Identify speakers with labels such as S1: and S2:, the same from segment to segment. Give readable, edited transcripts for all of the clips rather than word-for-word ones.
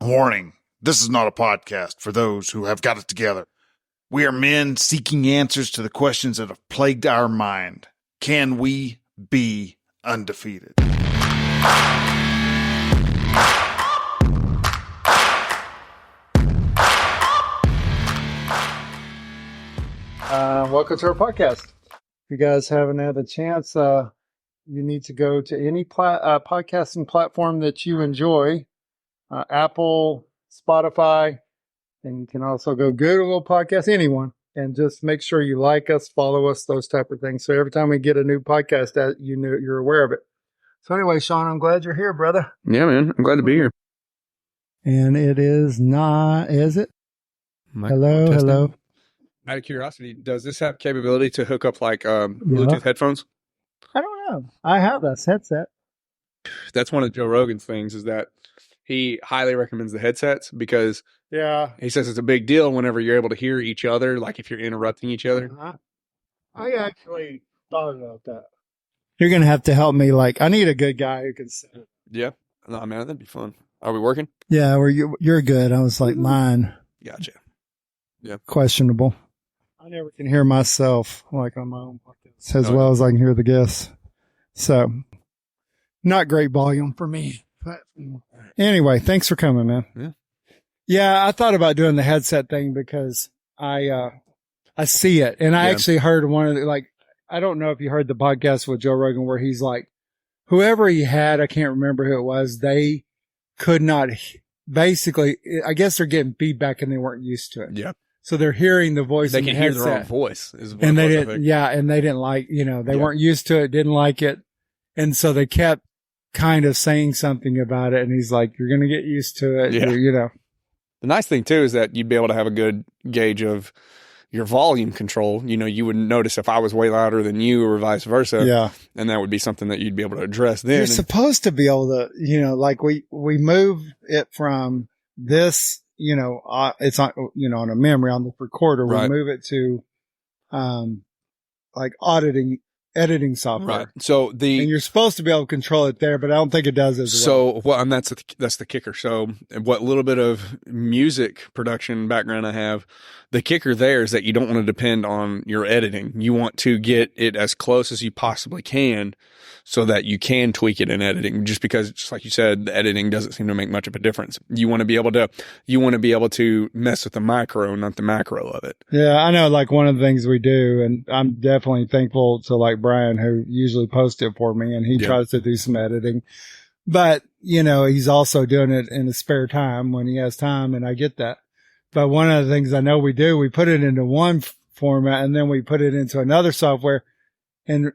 S1: Warning, this is not a podcast for those who have got it together. We are men seeking answers to the questions that have plagued our mind. Can we be undefeated?
S2: Welcome to our podcast. If you guys haven't had a chance, you need to go to any podcasting platform that you enjoy, Apple, Spotify, and you can also go Google Podcasts, anyone, and just make sure you like us, follow us, those type of things. So every time we get a new podcast, that you know you're aware of it. So anyway, Sean, I'm glad you're here, brother.
S3: Yeah, man. I'm glad to be here.
S2: And it is not, is it? Hello.
S3: Out of curiosity, does this have capability to hook up like Bluetooth headphones?
S2: I don't know. I have this headset.
S3: That's one of Joe Rogan's things, is that he highly recommends the headsets because he says it's a big deal whenever you're able to hear each other, like if you're interrupting each other.
S2: I actually thought about that. You're going to have to help me. I need a good guy who can sit.
S3: Yeah. No, man, that'd be fun. Are we working?
S2: Yeah, you're good. I was like, mine.
S3: Gotcha. Yeah.
S2: Questionable. I never can hear myself on my own podcast as well as I can hear the guests. So, not great volume for me. But anyway, thanks for coming, man. Yeah, I thought about doing the headset thing because I see it. And I actually heard one of the, I don't know if you heard the podcast with Joe Rogan where he's like, whoever he had, I can't remember who it was, they could not, basically, I guess they're getting feedback and they weren't used to it.
S3: Yeah.
S2: So they're hearing the voice.
S3: They can hear their own voice.
S2: And they didn't, and they didn't like, they weren't used to it, didn't like it. And so they kept kind of saying something about it. And he's like, you're going to get used to it.
S3: Yeah. The nice thing too is that you'd be able to have a good gauge of your volume control. You would notice if I was way louder than you or vice versa. Yeah. And that would be something that you'd be able to address then.
S2: You're supposed to be able to, we move it from this, it's on, on a memory on the recorder. We move it to, editing software.
S3: Right. So
S2: and you're supposed to be able to control it there, but I don't think it does as well.
S3: So, and that's the kicker. So what little bit of music production background I have, the kicker there is that you don't want to depend on your editing. You want to get it as close as you possibly can so that you can tweak it in editing, just because, just like you said, the editing doesn't seem to make much of a difference. You want to be able to mess with the micro, not the macro of it.
S2: Yeah. I know, one of the things we do, and I'm definitely thankful to Brian, who usually posts it for me, and he tries to do some editing, but he's also doing it in his spare time when he has time. And I get that. But one of the things I know we do, we put it into one format and then we put it into another software, and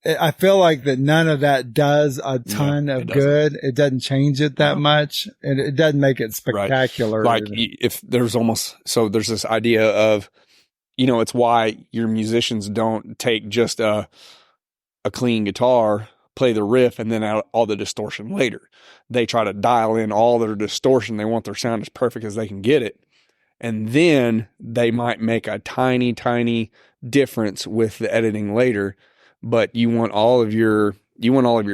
S2: I feel like that none of that does a ton of good. It doesn't change it that much, and it doesn't make it spectacular.
S3: Right. If there's there's this idea of, it's why your musicians don't take just a clean guitar, play the riff, and then out all the distortion later. They try to dial in all their distortion. They want their sound as perfect as they can get it. And then they might make a tiny, tiny difference with the editing later. But you want all of your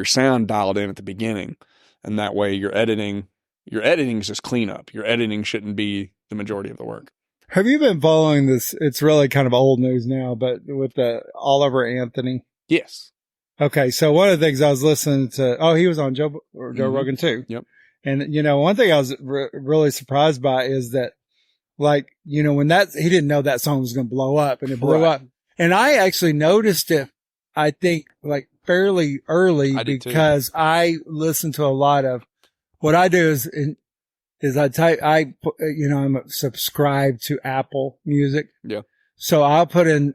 S3: sound dialed in at the beginning, and that way your editing is just cleanup. Your editing shouldn't be the majority of the work.
S2: Have you been following this? It's really kind of old news now, but with the Oliver Anthony.
S3: Yes.
S2: Okay, so one of the things I was listening to, he was on Joe Rogan too.
S3: Yep.
S2: And one thing I was really surprised by is that, when he didn't know that song was going to blow up, and it blew up. And I actually noticed it, I think, fairly early, because I listen to a lot of, what I do is I'm subscribed to Apple Music. Yeah. So I'll put in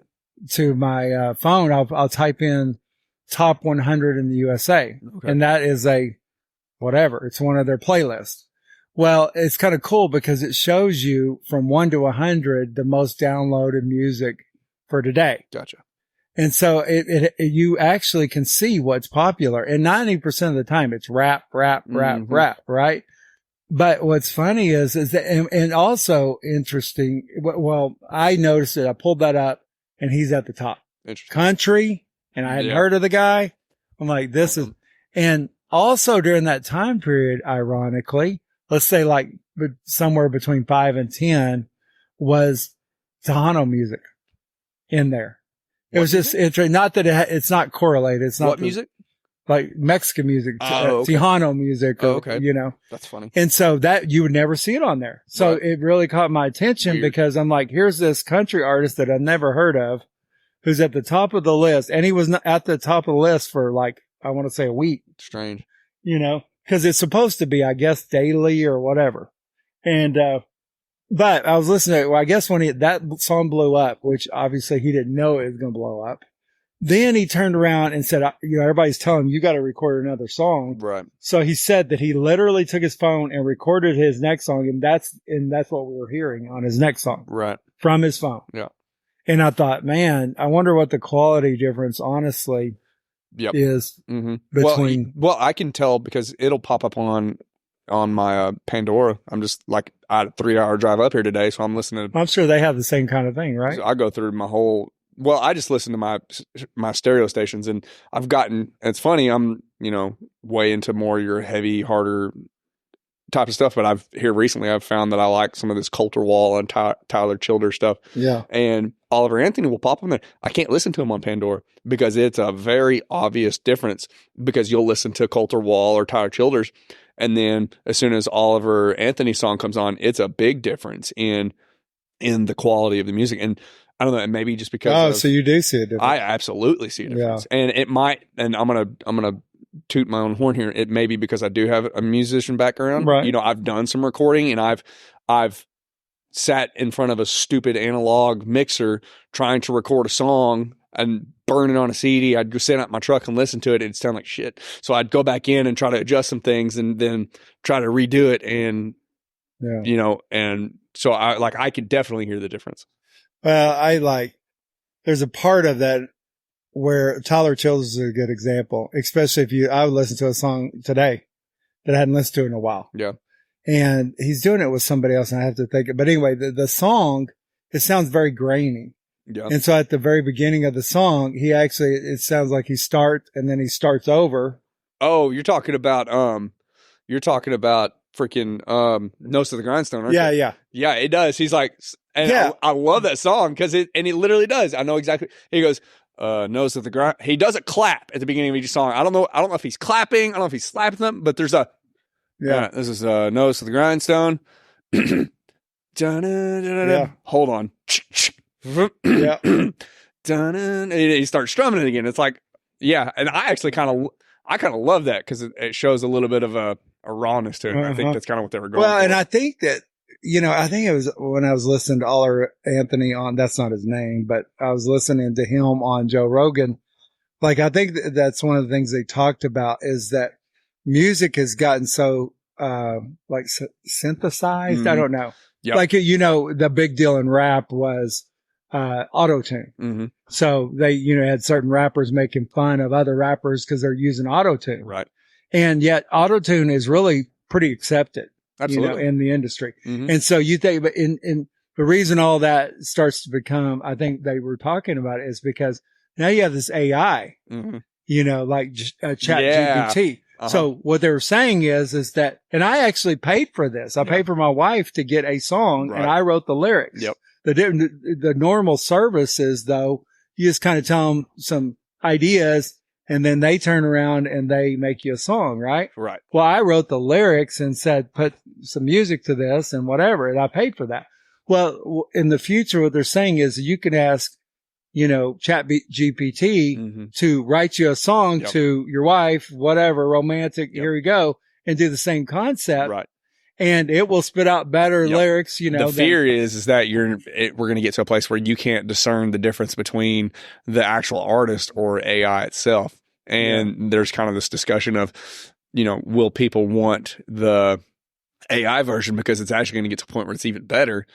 S2: to my phone, I'll type in top 100 in the USA. Okay. And that is it's one of their playlists. Well, it's kind of cool because it shows you from 1 to 100 the most downloaded music for today.
S3: Gotcha.
S2: And so you actually can see what's popular. And 90% of the time it's rap, right? But what's funny is that, and also interesting, well, I noticed it. I pulled that up and he's at the top. Country, and I hadn't heard of the guy. I'm like, and also during that time period, ironically, let's say like somewhere between 5 and 10 was Tejano music in there. It was just interesting. Not that it's not correlated. It's not
S3: what music?
S2: Like Mexican music,
S3: Okay.
S2: Tejano music, or,
S3: okay.
S2: you know.
S3: That's funny.
S2: And so that you would never see it on there. So
S3: Right.
S2: it really caught my attention
S3: Weird.
S2: because I'm like, here's this country artist that I've never heard of who's at the top of the list. And he was at the top of the list for like, I want to say a week,
S3: Strange.
S2: you know, because it's supposed to be, I guess, daily or whatever. And, but I was listening to it. Well, I guess when that song blew up, which obviously he didn't know it was going to blow up. Then he turned around and said, you know, everybody's telling him you got to record another song.
S3: Right.
S2: So he said that he literally took his phone and recorded his next song. And that's what we were hearing on his next song.
S3: Right.
S2: From his phone.
S3: Yeah.
S2: And I thought, man, I wonder what the quality difference honestly is between.
S3: Well, I can tell because it'll pop up on my Pandora. I'm just like, I had a 3-hour drive up here today. So I'm listening to,
S2: I'm sure they have the same kind of thing, right?
S3: so I go through my whole, well, I just listen to my stereo stations, and I've gotten, it's funny, I'm, you know, way into more your heavy, harder type of stuff, but recently I've found that I like some of this Coulter Wall and Tyler Childers stuff.
S2: Yeah.
S3: And Oliver Anthony will pop on there. I can't listen to him on Pandora because it's a very obvious difference, because you'll listen to Coulter Wall or Tyler Childers, and then as soon as Oliver Anthony's song comes on, it's a big difference in the quality of the music. And I don't know, maybe just because
S2: so you do see a difference.
S3: I absolutely see a difference. Yeah. And it might, and I'm gonna toot my own horn here. It may be because I do have a musician background.
S2: Right.
S3: You know, I've done some recording, and I've sat in front of a stupid analog mixer trying to record a song and burn it on a CD. I'd go sit out in my truck and listen to it. It'd sound like shit. So I'd go back in and try to adjust some things and then try to redo it. And, you know, and so I could definitely hear the difference.
S2: Well, there's a part of that where Tyler Childers is a good example, especially I would listen to a song today that I hadn't listened to in a while.
S3: Yeah.
S2: And he's doing it with somebody else, and I have to think it. But anyway, the song, it sounds very grainy.
S3: Yeah.
S2: And so at the very beginning of the song, it sounds like he starts and then he starts over.
S3: Oh, you're talking about freaking Nose to the Grindstone, aren't you?
S2: Yeah.
S3: Yeah, it does. He's like, and I love that song because it literally does. I know exactly. He goes, Nose to the Grind. He does a clap at the beginning of each song. I don't know if he's clapping. I don't know if he's slapping them, but there's a, this is Nose to the Grindstone. Hold on.
S2: Yeah.
S3: And he starts strumming it again. It's like, yeah. And I actually kind of love that because it shows a little bit of a rawness to it. I think that's kind of what they were going for.
S2: Well, and I think that, you know, I think it was when I was listening to Oliver Anthony that's not his name, but I was listening to him on Joe Rogan. Like, I think that's one of the things they talked about is that music has gotten so, synthesized.
S3: Mm-hmm.
S2: I don't know.
S3: Yep.
S2: Like, you know, the big deal in rap was, auto-tune.
S3: Mm-hmm.
S2: So they, you know, had certain rappers making fun of other rappers because they're using auto-tune.
S3: Right.
S2: And yet auto-tune is really pretty accepted.
S3: Absolutely.
S2: You know, in the industry.
S3: Mm-hmm.
S2: And so you think, but in the reason all that starts to become, I think they were talking about it is because now you have this AI, you know, like chat GPT.
S3: Uh-huh.
S2: So what they were saying is that, and I actually paid for this. I paid for my wife to get a song and I wrote the lyrics.
S3: Yep.
S2: The normal service is though, you just kind of tell them some ideas and then they turn around and they make you a song, right?
S3: Right.
S2: Well, I wrote the lyrics and said, put some music to this and whatever. And I paid for that. Well, in the future, what they're saying is you can ask, you know, chat GPT to write you a song to your wife, whatever, romantic, here we go, and do the same concept.
S3: Right.
S2: And it will spit out better lyrics, you know.
S3: The fear is that we're going to get to a place where you can't discern the difference between the actual artist or AI itself. And there's kind of this discussion of, you know, will people want the AI version because it's actually going to get to a point where it's even better?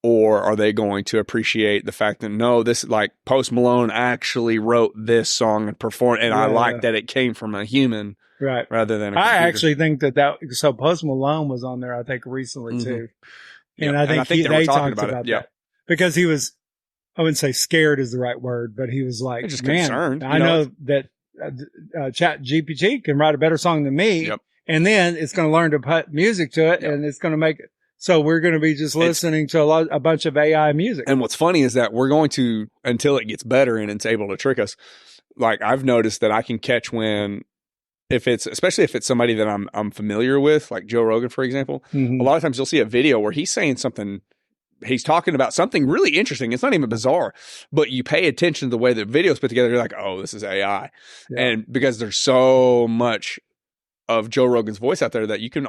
S3: Or are they going to appreciate the fact that, no, this, like, Post Malone actually wrote this song and performed, and I like that it came from a human. Right. Rather than a computer.
S2: I actually think so Post Malone was on there, I think, recently too. And I think they talked about that. Because he was, I wouldn't say scared is the right word, but he was like,
S3: just
S2: man,
S3: concerned.
S2: I know that chat GPT can write a better song than me.
S3: Yep.
S2: And then it's going to learn to put music to it, and it's going to make it. So we're going to be just listening to a bunch of AI music.
S3: And what's funny is that we're going to, until it gets better and it's able to trick us, like I've noticed that I can catch especially if it's somebody that I'm familiar with, like Joe Rogan, for example.
S2: Mm-hmm.
S3: A lot of times you'll see a video where he's saying something, he's talking about something really interesting. It's not even bizarre, but you pay attention to the way the video's put together. You're like, oh, this is AI. Yeah. And because there's so much of Joe Rogan's voice out there that you can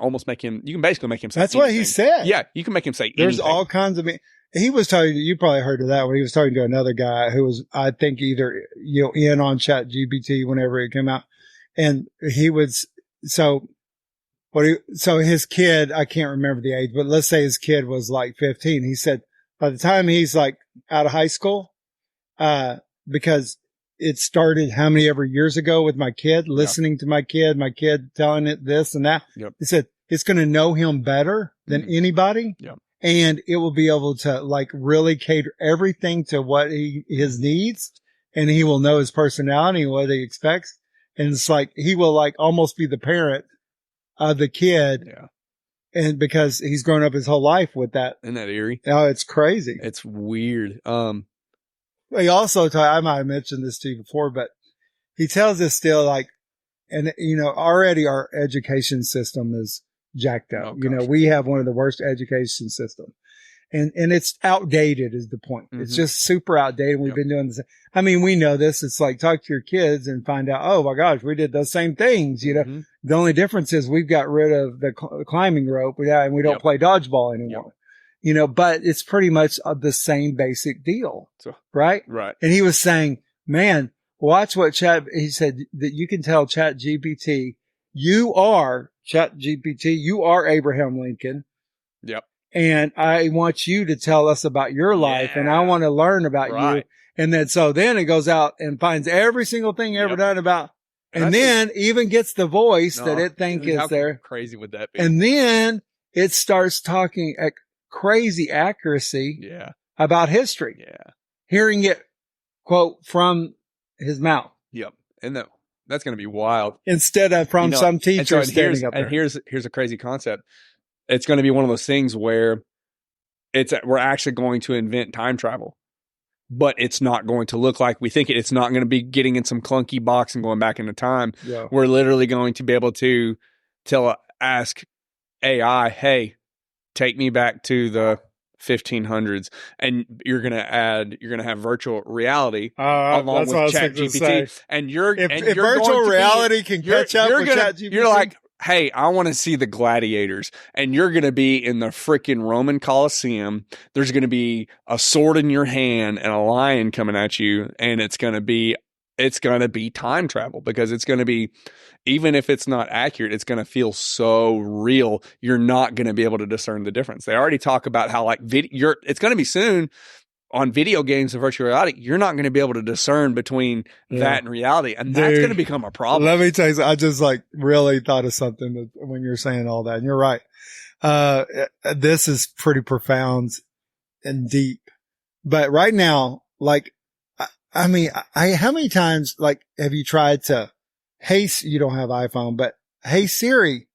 S3: basically make him say
S2: That's
S3: anything.
S2: What he said.
S3: Yeah, you can make him say
S2: There's
S3: anything.
S2: all kinds of, he was talking, you probably heard of that when he was talking to another guy who was, I think either, in on Chat GPT whenever it came out. And he was, so his kid, I can't remember the age, but let's say his kid was like 15. He said by the time he's like out of high school, because it started how many ever years ago with my kid, listening to my kid telling it this and that.
S3: Yep.
S2: He said it's going to know him better than anybody.
S3: Yep.
S2: And it will be able to like really cater everything to what his needs, and he will know his personality and what he expects. And it's like, he will like almost be the parent of the kid.
S3: Yeah.
S2: And because he's grown up his whole life with that.
S3: Isn't that eerie?
S2: Oh, it's crazy.
S3: It's weird.
S2: He also, I might have mentioned this to you before, but he tells us still like, and already our education system is jacked up.
S3: Oh,
S2: we have one of the worst education systems, and it's outdated is the point. Mm-hmm. It's just super outdated. We've been doing this. I mean, we know this. It's like talk to your kids and find out, oh my gosh, we did those same things. Mm-hmm. The only difference is we've got rid of the climbing rope. And we don't play dodgeball anymore. But it's pretty much the same basic deal, right?
S3: Right.
S2: And he was saying, man, watch what he said that you can tell Chat GPT, you are Abraham Lincoln.
S3: Yep.
S2: And I want you to tell us about your life, and I want to learn about you. And then it goes out and finds every single thing ever done about, and then even gets the voice that it thinks is there.
S3: Crazy would that be?
S2: And then it starts talking at crazy accuracy about history.
S3: Yeah.
S2: Hearing it quote from his mouth.
S3: Yep. And that's going to be wild.
S2: Instead of from some teacher standing up there.
S3: And here's a crazy concept. It's going to be one of those things where we're actually going to invent time travel, but it's not going to look like we think it. It's not going to be getting in some clunky box and going back into time.
S2: Yeah.
S3: We're literally going to be able to ask AI, hey, take me back to the 1500s, and you're going to have virtual reality along with ChatGPT, and if
S2: virtual reality can catch up with ChatGPT,
S3: you're like, hey, I want to see the gladiators, and you're going to be in the freaking Roman Colosseum. There's going to be a sword in your hand and a lion coming at you, and it's going to be time travel, because it's going to be, even if it's not accurate, it's going to feel so real. You're not going to be able to discern the difference. They already talk about how like it's going to be soon on video games and virtual reality. You're not going to be able to discern between that and reality. And that's going to become a problem.
S2: Let me tell you, I just like really thought of something when you're saying all that, and you're right. This is pretty profound and deep, but right now, like, I mean, how many times, like, have you tried to, hey, you don't have iPhone, but hey, Siri,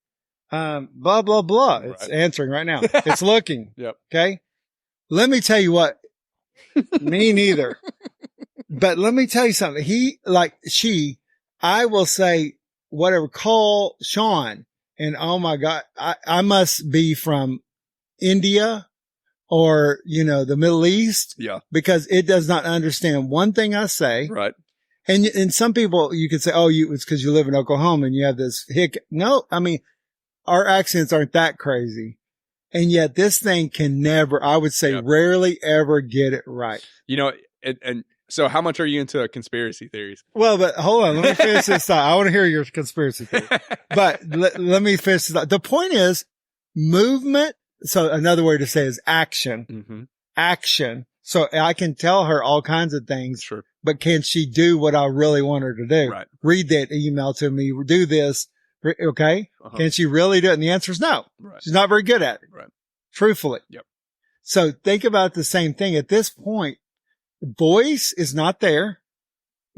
S2: blah, blah, blah. It's answering right now. It's looking.
S3: Yep.
S2: Okay. Let me tell you what, me neither. But let me tell you something. I will say whatever, call Sean, and oh my God, I must be from India or, the Middle East.
S3: Yeah.
S2: Because it does not understand one thing I say.
S3: Right.
S2: And some people, you could say, oh, it's because you live in Oklahoma and you have this hick. No, I mean, our accents aren't that crazy. And yet this thing can never, I would say, rarely ever get it right.
S3: And so how much are you into conspiracy theories?
S2: Well, but hold on. Let me finish this thought. I want to hear your conspiracy theory. But let me finish this thought. The point is movement. So another way to say is action.
S3: Mm-hmm.
S2: Action. So I can tell her all kinds of things,
S3: sure,
S2: but can she do what I really want her to do?
S3: Right.
S2: Read that email to me, do this. Okay. Uh-huh. Can she really do it? And the answer is no.
S3: Right.
S2: She's not very good at it.
S3: Right.
S2: Truthfully.
S3: Yep.
S2: So think about the same thing. At this point, voice is not there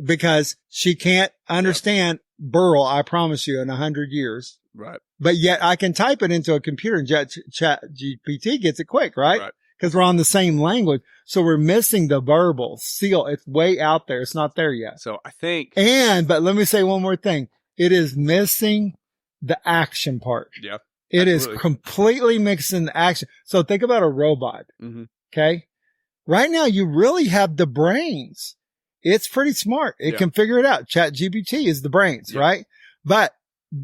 S2: because she can't understand Burl, I promise you, in 100 years.
S3: Right.
S2: but yet I can type it into a computer and chat GPT gets it quick, right? Because we're on the same language. So we're missing the verbal seal. It's way out there. It's not there yet.
S3: So I think,
S2: but let me say one more thing. It is missing the action part.
S3: Yeah.
S2: It
S3: absolutely.
S2: is completely mixing the action. So think about a robot.
S3: Mhm.
S2: Okay. Right now you really have the brains. It's pretty smart. It can figure it out. Chat GPT is the brains, right? But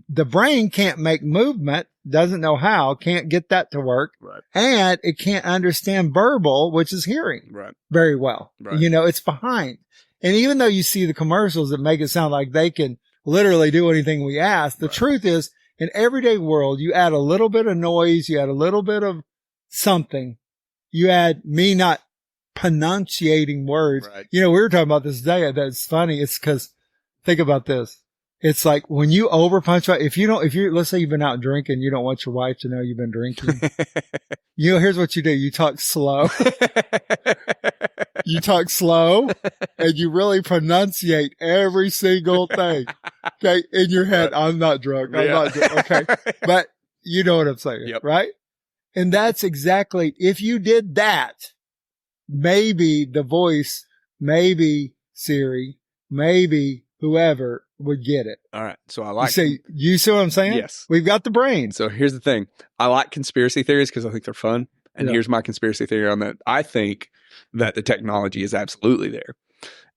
S2: the brain can't make movement, doesn't know how, can't get that to work.
S3: Right.
S2: And it can't understand verbal, which is hearing very well.
S3: Right.
S2: You know, it's behind. And even though you see the commercials that make it sound like they can literally do anything we ask, the truth is in everyday world, you add a little bit of noise, you add a little bit of something, you add me not pronunciating words.
S3: Right.
S2: You know, we were talking about this today. That's funny. It's because think about this. It's like when you over punctuate, let's say you've been out drinking, you don't want your wife to know you've been drinking. Here's what you do. You talk slow. You talk slow and you really pronunciate every single thing. Okay. In your head. I'm not drunk. I'm not drunk. Okay. But you know what I'm saying, right? And that's exactly, if you did that, maybe the voice, maybe Siri, maybe whoever would get it.
S3: All right. So I like.
S2: You see what I'm saying?
S3: Yes.
S2: We've got the brain.
S3: So here's the thing. I like conspiracy theories because I think they're fun. And here's my conspiracy theory on that. I think that the technology is absolutely there.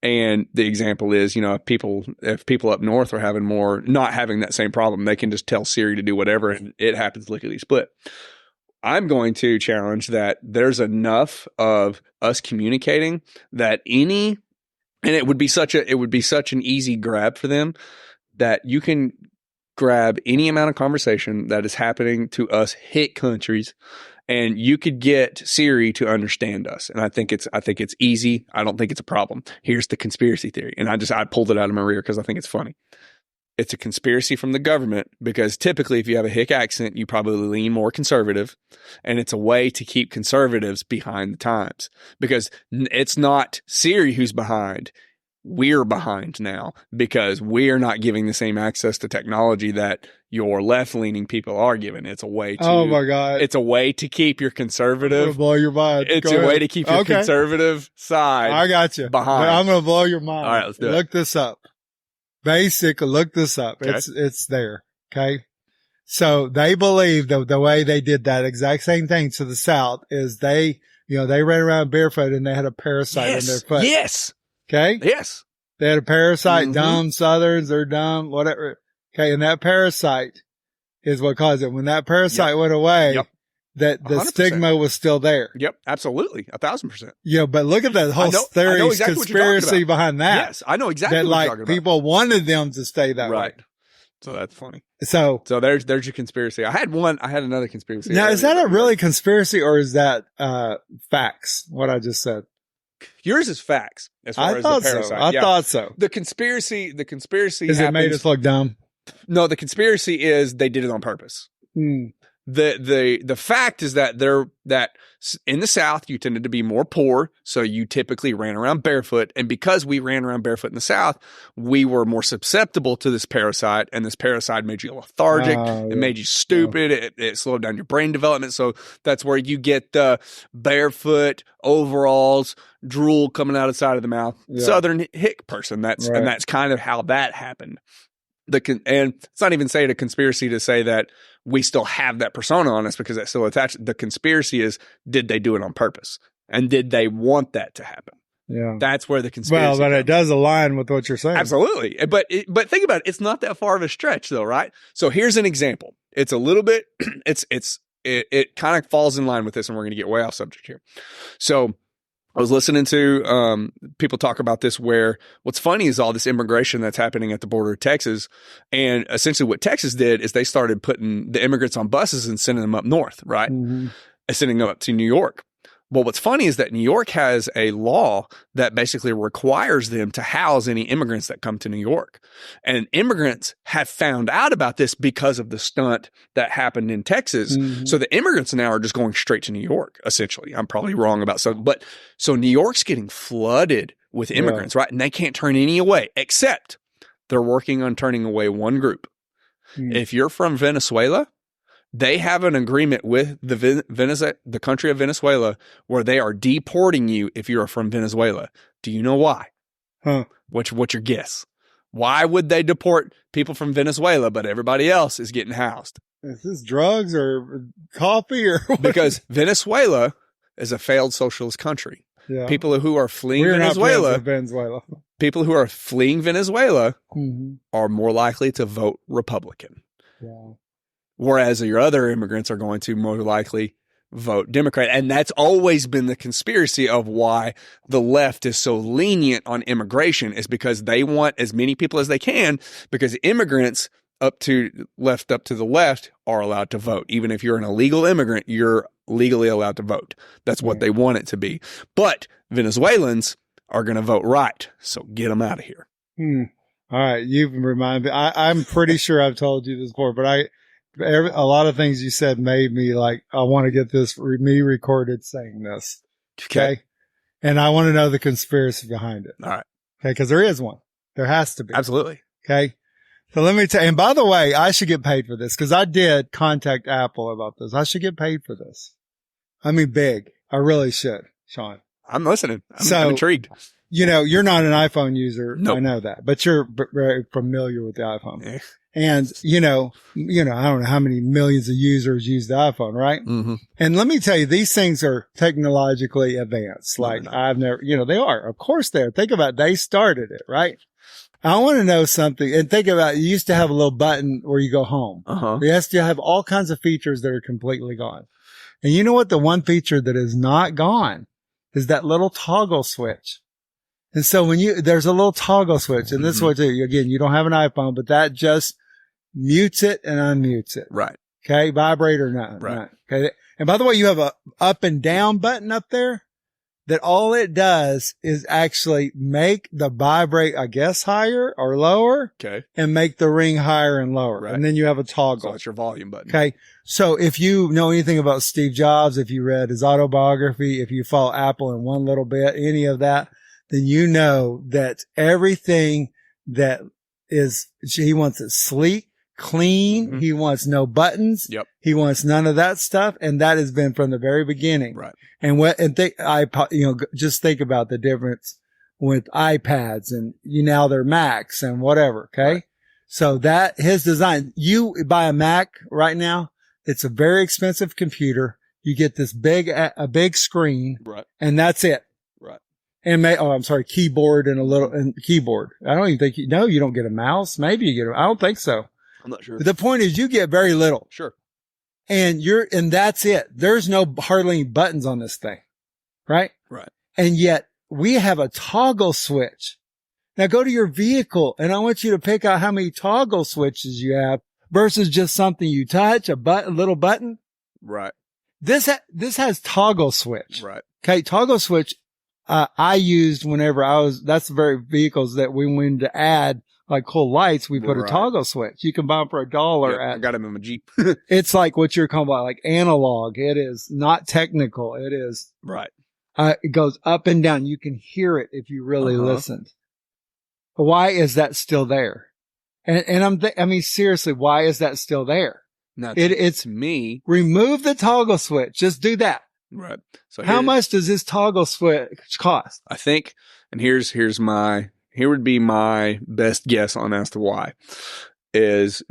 S3: And the example is, if people up north are not having that same problem, they can just tell Siri to do whatever and it happens lickety split. I'm going to challenge that there's enough of us communicating that and it would be such an easy grab for them that you can grab any amount of conversation that is happening to us hit countries and you could get Siri to understand us. And I think it's easy. I don't think it's a problem. Here's the conspiracy theory. And I pulled it out of my rear because I think it's funny. It's a conspiracy from the government because typically if you have a hick accent, you probably lean more conservative, and it's a way to keep conservatives behind the times because it's not Siri who's behind. We're behind now because we're not giving the same access to technology that your left-leaning people are given. It's a way to,
S2: oh my God,
S3: it's a way to keep your conservative,
S2: blow your mind.
S3: It's a way to keep your conservative side.
S2: I got you
S3: behind.
S2: But I'm going to blow your mind.
S3: All right, let's do it.
S2: Look this up. Basically, look this up.
S3: Okay.
S2: It's there. Okay. So they believe the way they did that exact same thing to the South is they ran around barefoot and they had a parasite in their foot.
S3: Yes.
S2: Okay.
S3: Yes.
S2: They had a parasite, dumb Southerns, they're dumb, whatever. Okay. And that parasite is what caused it. When that parasite went away, that the
S3: 100%.
S2: Stigma was still there.
S3: Yep. Absolutely. 1,000%.
S2: But look at that whole theory, exactly conspiracy behind that.
S3: Yes. I know exactly
S2: that,
S3: what you're talking about.
S2: People wanted them to stay that way.
S3: So that's funny.
S2: So
S3: there's your conspiracy. I had another conspiracy.
S2: Now, is that a really conspiracy or is that, facts? What I just said.
S3: Yours is facts as far as the parasite.
S2: So. I thought so.
S3: The conspiracy
S2: is it made us look dumb?
S3: No, the conspiracy is they did it on purpose. The fact is that that in the South you tended to be more poor, so you typically ran around barefoot, and because we ran around barefoot in the South, we were more susceptible to this parasite, and this parasite made you lethargic, it made you stupid, it slowed down your brain development, so that's where you get the barefoot overalls, drool coming out of the side of the mouth, Southern hick person. And that's kind of how that happened. And it's not even saying a conspiracy to say that we still have that persona on us because that's still attached. The conspiracy is, did they do it on purpose? And did they want that to happen? Yeah. That's where the conspiracy
S2: Well, but it does align with what you're saying.
S3: Absolutely. But think about it. It's not that far of a stretch though, right? So here's an example. It's a little bit, it kind of falls in line with this, and we're going to get way off subject here. So I was listening to people talk about this, where what's funny is all this immigration that's happening at the border of Texas. And essentially what Texas did is they started putting the immigrants on buses and sending them up north, right? And sending them up to New York. Well, what's funny is that New York has a law that basically requires them to house any immigrants that come to New York. And immigrants have found out about this because of the stunt that happened in Texas. So the immigrants now are just going straight to New York, essentially. I'm probably wrong about something. But so New York's getting flooded with immigrants, right? And they can't turn any away, except they're working on turning away one group. If you're from Venezuela, they have an agreement with the country of Venezuela where they are deporting you if you're from Venezuela. Do you know why? What's your guess? Why would they deport people from Venezuela, but everybody else is getting housed?
S2: Is this drugs or coffee or what? Because
S3: Venezuela is a failed socialist country.
S2: Yeah.
S3: People who are fleeing
S2: Venezuela,
S3: people who are fleeing Venezuela are more likely to vote Republican.
S2: Yeah.
S3: Whereas your other immigrants are going to more likely vote Democrat. And that's always been the conspiracy of why the left is so lenient on immigration, is because they want as many people as they can, because immigrants up to the left are allowed to vote. Even if you're an illegal immigrant, you're legally allowed to vote. That's what they want it to be. But Venezuelans are going to vote right. So get them out of here.
S2: All right. You've reminded me. I'm pretty sure I've told you this before, but a lot of things you said made me like, I want to get this, me recorded saying this. Okay. And I want to know the conspiracy behind it.
S3: All right.
S2: Okay. Cause there is one. There has to be.
S3: Absolutely.
S2: Okay. So let me tell you, and by the way, I should get paid for this because I did contact Apple about this. I should get paid for this. I mean, big. I really should, Sean.
S3: I'm listening. I'm intrigued.
S2: You know, you're not an iPhone user.
S3: Nope.
S2: I know that, but you're very familiar with the iPhone.
S3: Yeah.
S2: And, you know, I don't know how many millions of users use the iPhone, right?
S3: Mm-hmm.
S2: And let me tell you, these things are technologically advanced. Like I've never, they are. Of course they are. Think about it. They started it, right? I want to know something. And think about it. You used to have a little button where you go home. Yes, you have all kinds of features that are completely gone. And you know what? The one feature that is not gone is that little toggle switch. And so there's a little toggle switch, and this is what again, you don't have an iPhone, but that just mutes it and unmutes it.
S3: Right.
S2: Okay. Vibrate or not.
S3: Right.
S2: Not. Okay. And by the way, you have a up and down button up there that all it does is actually make the vibrate, I guess, higher or lower.
S3: Okay.
S2: And make the ring higher and lower.
S3: Right.
S2: And then you have a toggle.
S3: So it's your volume button.
S2: Okay. So if you know anything about Steve Jobs, if you read his autobiography, if you follow Apple in one little bit, any of that, then you know that everything that he wants it sleek, clean. He wants no buttons.
S3: Yep.
S2: He wants none of that stuff. And that has been from the very beginning.
S3: Right.
S2: Just think about the difference with iPads and now they're Macs and whatever. Okay. Right. So that his design, you buy a Mac right now. It's a very expensive computer. You get this a big screen.
S3: Right.
S2: And that's it.
S3: Right.
S2: And keyboard and keyboard. I don't even think you don't get a mouse. Maybe you get I don't think so.
S3: I'm not sure.
S2: The point is you get very little.
S3: Sure.
S2: And that's it. There's hardly any buttons on this thing. Right?
S3: Right.
S2: And yet we have a toggle switch. Now go to your vehicle and I want you to pick out how many toggle switches you have versus just something you touch, a little button.
S3: Right.
S2: This has toggle switch.
S3: Right.
S2: Okay. Toggle switch. I used whenever that's the very vehicles that we wanted to add like cool lights. We put a toggle switch. You can buy them for $1
S3: I got them in my Jeep.
S2: It's like what you're calling like analog. It is not technical. It is.
S3: Right.
S2: It goes up and down. You can hear it if you really listened. Why is that still there? And seriously, why is that still there?
S3: Now,
S2: it's
S3: me.
S2: Remove the toggle switch. Just do that.
S3: Right. So
S2: how much does this toggle switch cost?
S3: I think, and here would be my best guess on as to why, is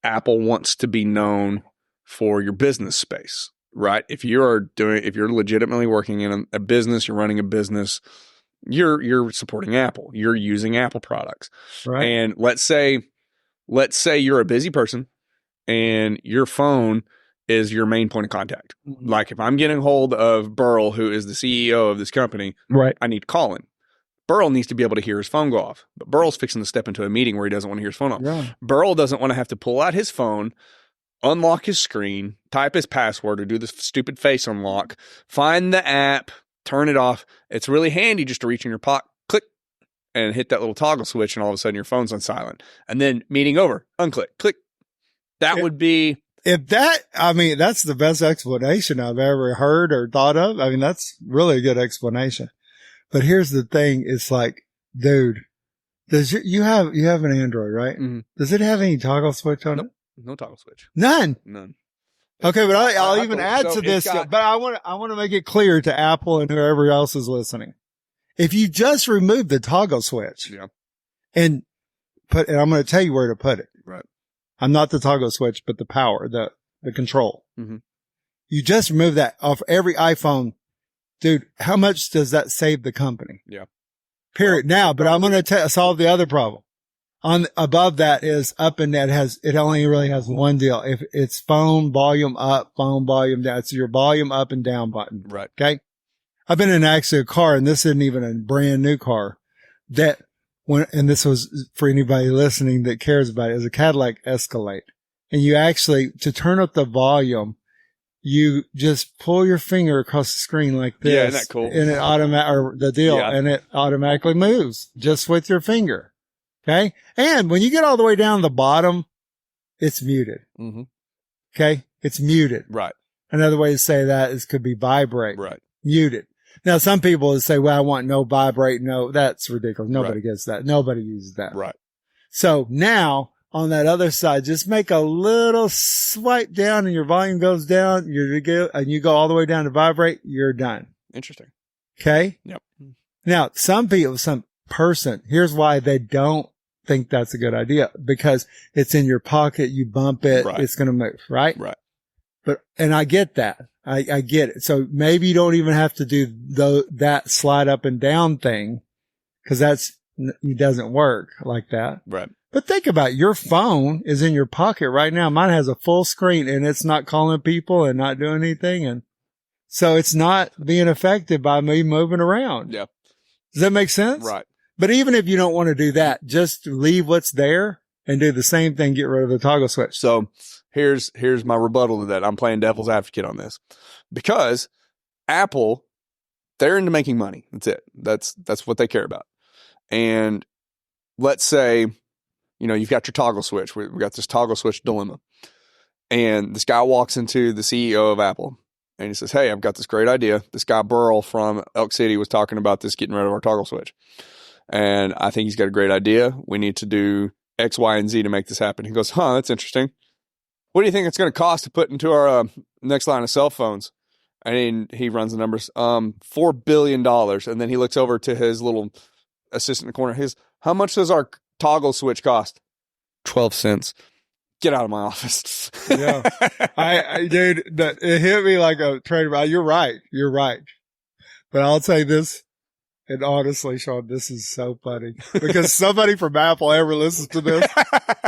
S3: Apple wants to be known for your business space, right? If you're legitimately working in a business, you're running a business, you're supporting Apple, you're using Apple products.
S2: Right.
S3: And let's say you're a busy person and your phone is your main point of contact. Like if I'm getting hold of Burl, who is the CEO of this company,
S2: right,
S3: I need to call him. Burl needs to be able to hear his phone go off, but Burl's fixing to step into a meeting where he doesn't want to hear his phone off.
S2: Yeah.
S3: Burl doesn't want to have to pull out his phone, unlock his screen, type his password or do the stupid face unlock, find the app, turn it off. It's really handy just to reach in your pocket, click, and hit that little toggle switch, and all of a sudden your phone's on silent. And then meeting over, unclick, click. That would be...
S2: that's the best explanation I've ever heard or thought of. I mean, that's really a good explanation. But here's the thing. It's like, dude, you have an Android, right?
S3: Mm-hmm.
S2: Does it have any toggle switch on it?
S3: No toggle switch.
S2: None. Okay, but I'll even add to this. But I want to make it clear to Apple and whoever else is listening. If you just remove the toggle switch, and I'm going to tell you where to put it.
S3: Right.
S2: I'm not the toggle switch, but the power, the control.
S3: Mm-hmm.
S2: You just remove that off every iPhone, dude. How much does that save the company?
S3: Yeah.
S2: Period. Now, but I'm going to solve the other problem. On above that is up, and that it only really has one deal. If it's phone volume up, phone volume down, it's your volume up and down button.
S3: Right.
S2: Okay. I've been in actually a car, and this isn't even a brand new car and this was for anybody listening that cares about it, is a Cadillac Escalade. And you actually, to turn up the volume, you just pull your finger across the screen like this.
S3: Yeah, isn't that cool?
S2: And and it automatically moves just with your finger. Okay. And when you get all the way down to the bottom, it's muted.
S3: Mm-hmm.
S2: Okay. It's muted.
S3: Right.
S2: Another way to say that is could be vibrate.
S3: Right.
S2: Muted. Now, some people would say, well, I want no vibrate. No, that's ridiculous. Nobody gets that. Nobody uses that.
S3: Right.
S2: So now on that other side, just make a little swipe down and your volume goes down. And you go all the way down to vibrate. You're done.
S3: Interesting.
S2: Okay.
S3: Yep.
S2: Now, some person, here's why they don't think that's a good idea, because it's in your pocket. You bump it.
S3: Right.
S2: It's going to move. Right.
S3: Right.
S2: And I get that. I get it. So maybe you don't even have to do that slide up and down thing, because it doesn't work like that.
S3: Right.
S2: But think about it. Your phone is in your pocket right now. Mine has a full screen and it's not calling people and not doing anything. And so it's not being affected by me moving around.
S3: Yeah.
S2: Does that make sense?
S3: Right.
S2: But even if you don't want to do that, just leave what's there and do the same thing. Get rid of the toggle switch.
S3: So here's my rebuttal to that. I'm playing devil's advocate on this, because Apple, they're into making money. That's it. That's what they care about. And let's say, you've got your toggle switch. We've got this toggle switch dilemma. And this guy walks into the CEO of Apple and he says, hey, I've got this great idea. This guy Burl from Elk City was talking about this, getting rid of our toggle switch. And I think he's got a great idea. We need to do X, Y, and Z to make this happen. He goes, that's interesting. What do you think it's going to cost to put into our next line of cell phones? And he runs the numbers, $4 billion. And then he looks over to his little assistant in the corner. How much does our toggle switch cost? 12 cents. Get out of my office.
S2: Yeah. Dude, it hit me like a trader. You're right. But I'll say this. And honestly, Sean, this is so funny, because somebody from Apple ever listens to this.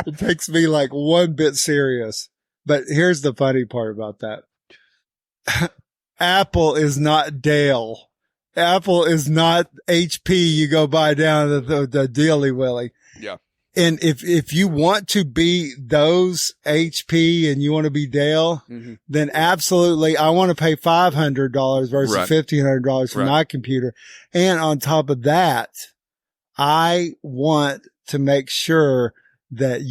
S2: It takes me like one bit serious. But here's the funny part about that. Apple is not Dell. Apple is not HP. You go buy down the Dilly Willy.
S3: Yeah.
S2: And if you want to be those HP and you want to be Dell, then absolutely, I want to pay $500 versus $1,500 for my computer. And on top of that, I want to make sure that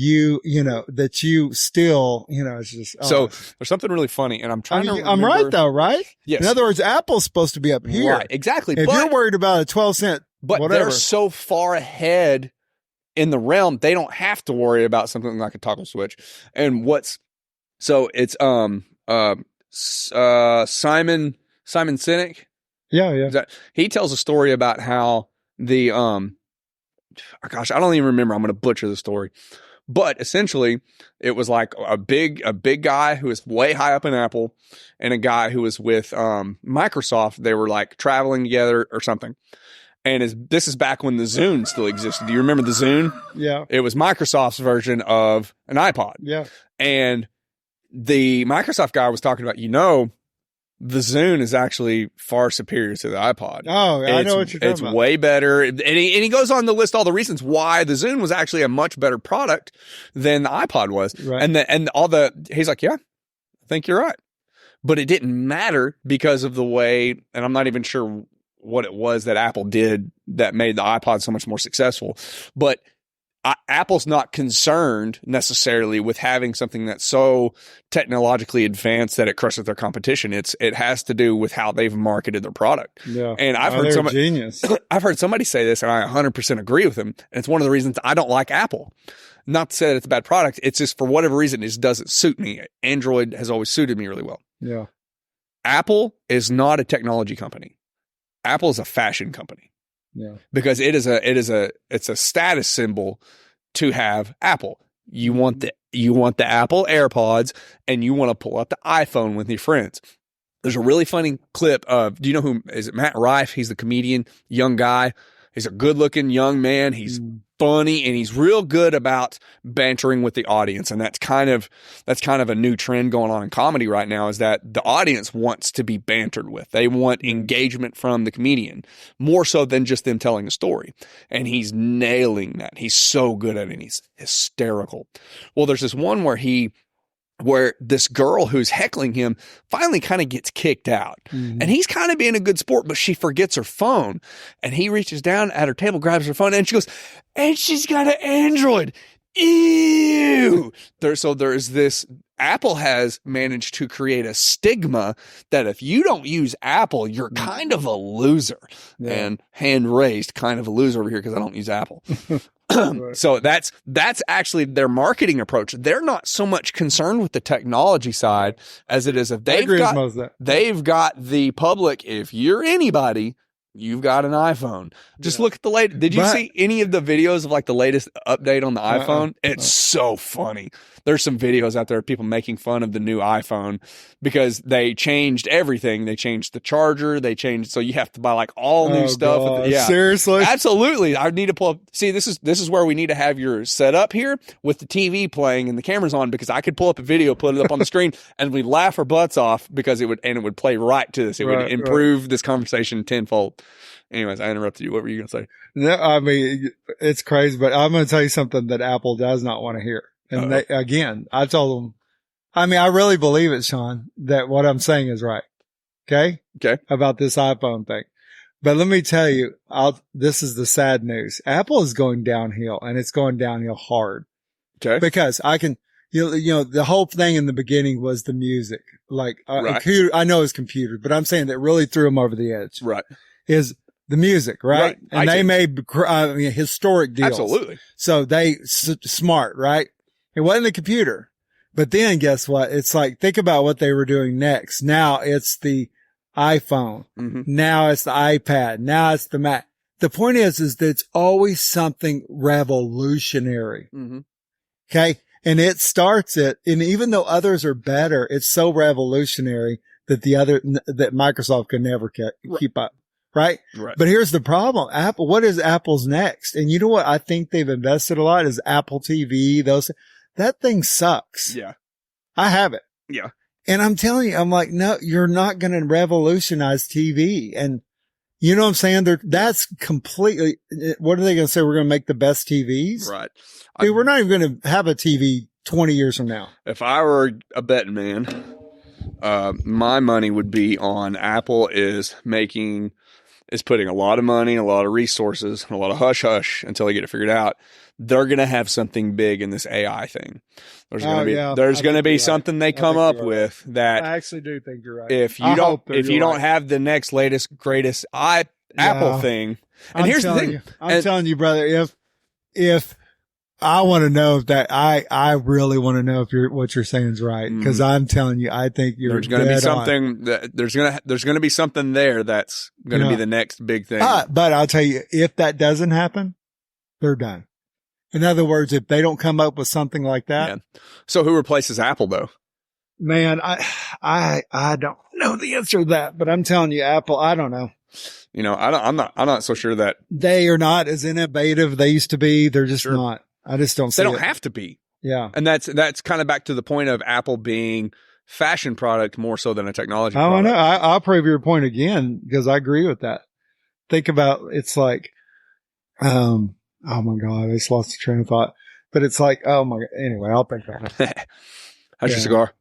S2: that you still, it's just,
S3: so there's something really funny, and I'm trying to remember.
S2: I'm right though, right?
S3: Yes.
S2: In other words, Apple's supposed to be up here.
S3: Right, exactly.
S2: If you're worried about a 12-cent,
S3: but
S2: whatever.
S3: They're so far ahead in the realm, they don't have to worry about something like a toggle switch. And it's Simon Sinek.
S2: Yeah.
S3: He tells a story about how the gosh, I don't even remember. I'm going to butcher the story. But essentially, it was like a big guy who was way high up in Apple and a guy who was with Microsoft. They were like traveling together or something. And this is back when the Zune still existed. Do you remember the Zune?
S2: Yeah.
S3: It was Microsoft's version of an iPod.
S2: Yeah.
S3: And the Microsoft guy was talking about, the Zune is actually far superior to the iPod.
S2: Oh, I know what you're talking about.
S3: It's way better. And he goes on to list all the reasons why the Zune was actually a much better product than the iPod was.
S2: Right.
S3: And he's like, yeah, I think you're right. But it didn't matter because of the way, and I'm not even sure what it was that Apple did that made the iPod so much more successful. But Apple's not concerned necessarily with having something that's so technologically advanced that it crushes their competition. It has to do with how they've marketed their product.
S2: Yeah.
S3: And I've heard somebody say this, and I 100% agree with them. And it's one of the reasons I don't like Apple Not to say that it's a bad product. It's just for whatever reason, it just doesn't suit me. Android has always suited me really well.
S2: Yeah.
S3: Apple is not a technology company. Apple is a fashion company.
S2: Yeah.
S3: Because it's a status symbol to have Apple. You want the Apple AirPods and you want to pull out the iPhone with your friends. There's a really funny clip of, do you know who is it? Matt Rife. He's the comedian, young guy. He's a good looking young man. He's funny and he's real good about bantering with the audience. And that's kind of a new trend going on in comedy right now, is that the audience wants to be bantered with. They want engagement from the comedian more so than just them telling a story. And he's nailing that. He's so good at it. And he's hysterical. Well, there's this one where this girl who's heckling him finally kind of gets kicked out. And he's kind of being a good sport, but she forgets her phone. And he reaches down at her table, grabs her phone, and she goes, and she's got an Android. Ew. There's this, Apple has managed to create a stigma that if you don't use Apple, you're kind of a loser. Yeah. And hand raised, kind of a loser over here because I don't use Apple. So that's actually their marketing approach. They're not so much concerned with the technology side as it is if they've got the public. If you're anybody, you've got an iPhone. Just look at the latest. Did you see any of the videos of like the latest update on the iPhone? It's so funny. There's some videos out there of people making fun of the new iPhone because they changed everything. They changed the charger. So you have to buy like all new stuff.
S2: God. Yeah, seriously,
S3: absolutely. I need to pull up. See, this is where we need to have your setup here with the TV playing and the cameras on, because I could pull up a video, put it up on the screen, and we'd laugh our butts off because it would play right to this. It would improve this conversation tenfold. Anyways, I interrupted you. What were you going to say?
S2: No, I mean, it's crazy, but I'm going to tell you something that Apple does not want to hear. And I told them, I mean, I really believe it, Sean, that what I'm saying is right. Okay. About this iPhone thing. But let me tell you, this is the sad news. Apple is going downhill, and it's going downhill hard. Okay. Because the whole thing in the beginning was the music. Like, I know it's computer, but I'm saying that really threw them over the edge.
S3: Right.
S2: Is the music, right? And they made historic deals.
S3: Absolutely.
S2: So they smart, right? It wasn't the computer. But then guess what? It's like, think about what they were doing next. Now it's the iPhone. Mm-hmm. Now it's the iPad. Now it's the Mac. The point is that it's always something revolutionary. Mm-hmm. Okay. And it starts it. And even though others are better, it's so revolutionary that that Microsoft can never keep up. Right. But here's the problem. Apple, what is Apple's next? And you know what I think they've invested a lot is Apple TV. That thing sucks.
S3: Yeah.
S2: I have it.
S3: Yeah.
S2: And I'm telling you, I'm like, no, you're not going to revolutionize TV. And you know what I'm saying? That's completely, what are they going to say? We're going to make the best TVs?
S3: Right.
S2: Dude, we're not even going to have a TV 20 years from now.
S3: If I were a betting man, my money would be on Apple is putting a lot of money, a lot of resources, and a lot of hush hush until they get it figured out. They're going to have something big in this AI thing. There's going to be something they come up with that
S2: I actually do think you're right.
S3: If you don't have the next latest greatest Apple thing. And here's the thing.
S2: I'm telling you, brother, if I want to know that I really want to know if what you're saying is right. Cause I'm telling you, I think
S3: there's going to be something there's going to be something there that's going to be the next big thing.
S2: But I'll tell you, if that doesn't happen, they're done. In other words, if they don't come up with something like that.
S3: Yeah. So who replaces Apple though?
S2: Man, I don't know the answer to that, but I'm telling you, Apple, I don't know.
S3: You know, I'm not so sure that
S2: they are not as innovative they used to be. They're just not. I just don't see
S3: They don't have to be.
S2: Yeah.
S3: And that's kind of back to the point of Apple being fashion product more so than a technology product.
S2: I don't know. I'll prove your point again because I agree with that. Think about, it's like, oh my God, I just lost the train of thought. But it's like, oh my God. Anyway, I'll think about it.
S3: How's your cigar?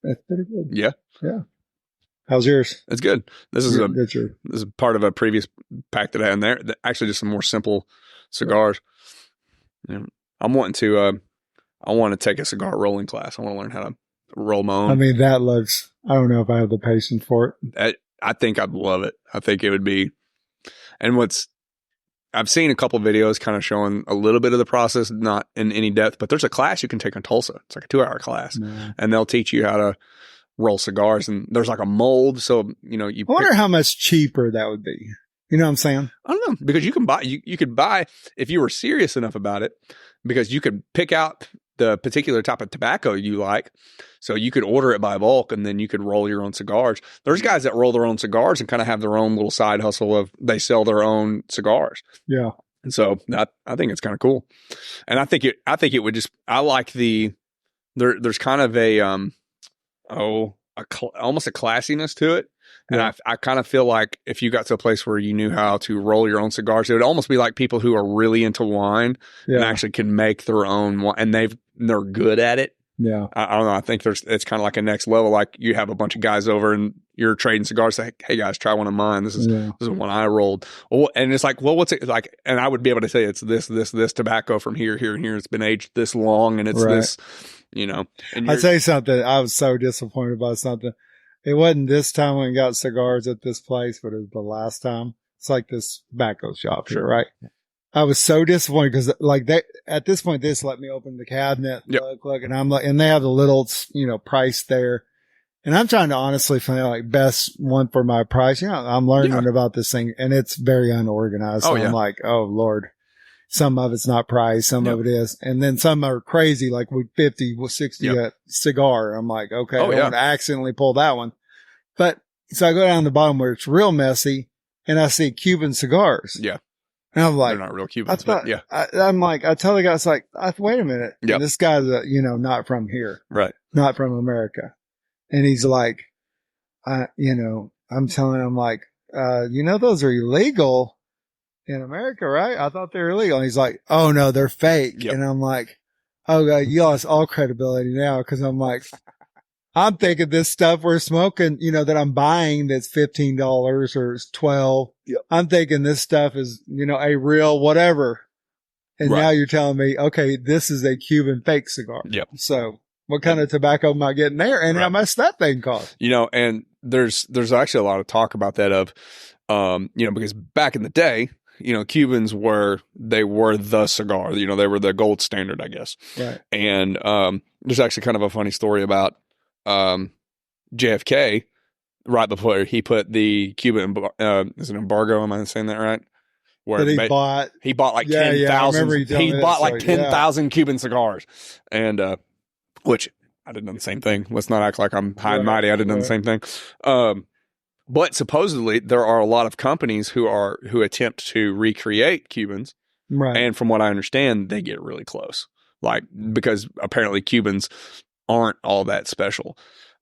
S2: That's pretty good.
S3: Yeah.
S2: Yeah. How's yours?
S3: It's good. This is part of a previous pack that I had in there. Actually, just some more simple cigars. Yeah. I want to take a cigar rolling class. I want to learn how to roll my own.
S2: I mean, I don't know if I have the patience for
S3: it. I think I'd love it. I think it would be, and I've seen a couple of videos kind of showing a little bit of the process, not in any depth, but there's a class you can take in Tulsa. It's like a 2-hour class, and they'll teach you how to roll cigars. And there's like a mold, so I
S2: wonder how much cheaper that would be. You know what I'm saying?
S3: I don't know, because you can buy. You could buy if you were serious enough about it, because you could pick out the particular type of tobacco you like. So you could order it by bulk, and then you could roll your own cigars. There's guys that roll their own cigars and kind of have their own little side hustle of they sell their own cigars.
S2: Yeah.
S3: And so I think it's kind of cool. And I think it would just, I like there's kind of almost a classiness to it. And
S2: Yeah.
S3: I kind of feel like if you got to a place where you knew how to roll your own cigars, it would almost be like people who are really into wine and actually can make their own wine, and they're good at it.
S2: Yeah.
S3: I don't know. I think it's kind of like a next level. Like you have a bunch of guys over and you're trading cigars. Say, hey guys, try one of mine. This is one I rolled. Well, and it's like, well, what's it like? And I would be able to say it's this tobacco from here, here, and here. It's been aged this long, and it's this, And
S2: I'll tell you something. I was so disappointed about something. It wasn't this time when we got cigars at this place, but it was the last time. It's like this tobacco shop here, right? I was so disappointed because at this point, this let me open the cabinet, look, and I'm like, and they have the little, price there. And I'm trying to honestly find like best one for my price. I'm learning about this thing, and it's very unorganized. So I'm like, oh Lord, some of it's not priced, some of it is. And then some are crazy, like with 50, 60 a cigar. I'm like, okay, I don't want to accidentally pull that one. But so I go down the bottom where it's real messy, and I see Cuban cigars.
S3: Yeah.
S2: And I'm like,
S3: they're not real Cubans, but yeah.
S2: I'm like, I tell the guy, it's like, wait a minute. Yep. This guy's, not from here.
S3: Right.
S2: Not from America. And he's like, I'm telling him like, those are illegal in America, right? I thought they were illegal. And he's like, oh no, they're fake. Yep. And I'm like, oh God, you lost all credibility now. Cause I'm like, I'm thinking this stuff we're smoking, that I'm buying that's $15 or it's $12. Yep. I'm thinking this stuff is, a real whatever. And now you're telling me, okay, this is a Cuban fake cigar.
S3: Yep.
S2: So what kind of tobacco am I getting there? And how much that thing cost?
S3: And there's actually a lot of talk about that of, because back in the day, Cubans were the cigar, they were the gold standard, I guess.
S2: Right.
S3: And, there's actually kind of a funny story about, JFK, right before he put the Cuban, is it embargo? Am I saying that right?
S2: Where he bought
S3: like 10,000. He bought like 10,000 Cuban cigars, and which I'd have done the same thing. Let's not act like I'm high and mighty. I'd have done the same thing. But supposedly there are a lot of companies who attempt to recreate Cubans,
S2: right?
S3: And from what I understand, they get really close, because apparently Cubans aren't all that special.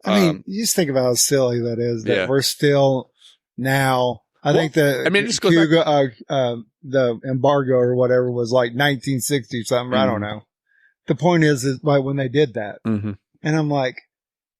S2: I mean, you just think about how silly that is, that we're still now. I think Cuba, the embargo or whatever was like 1960 something. I don't know. The point is like when they did that, and I'm like,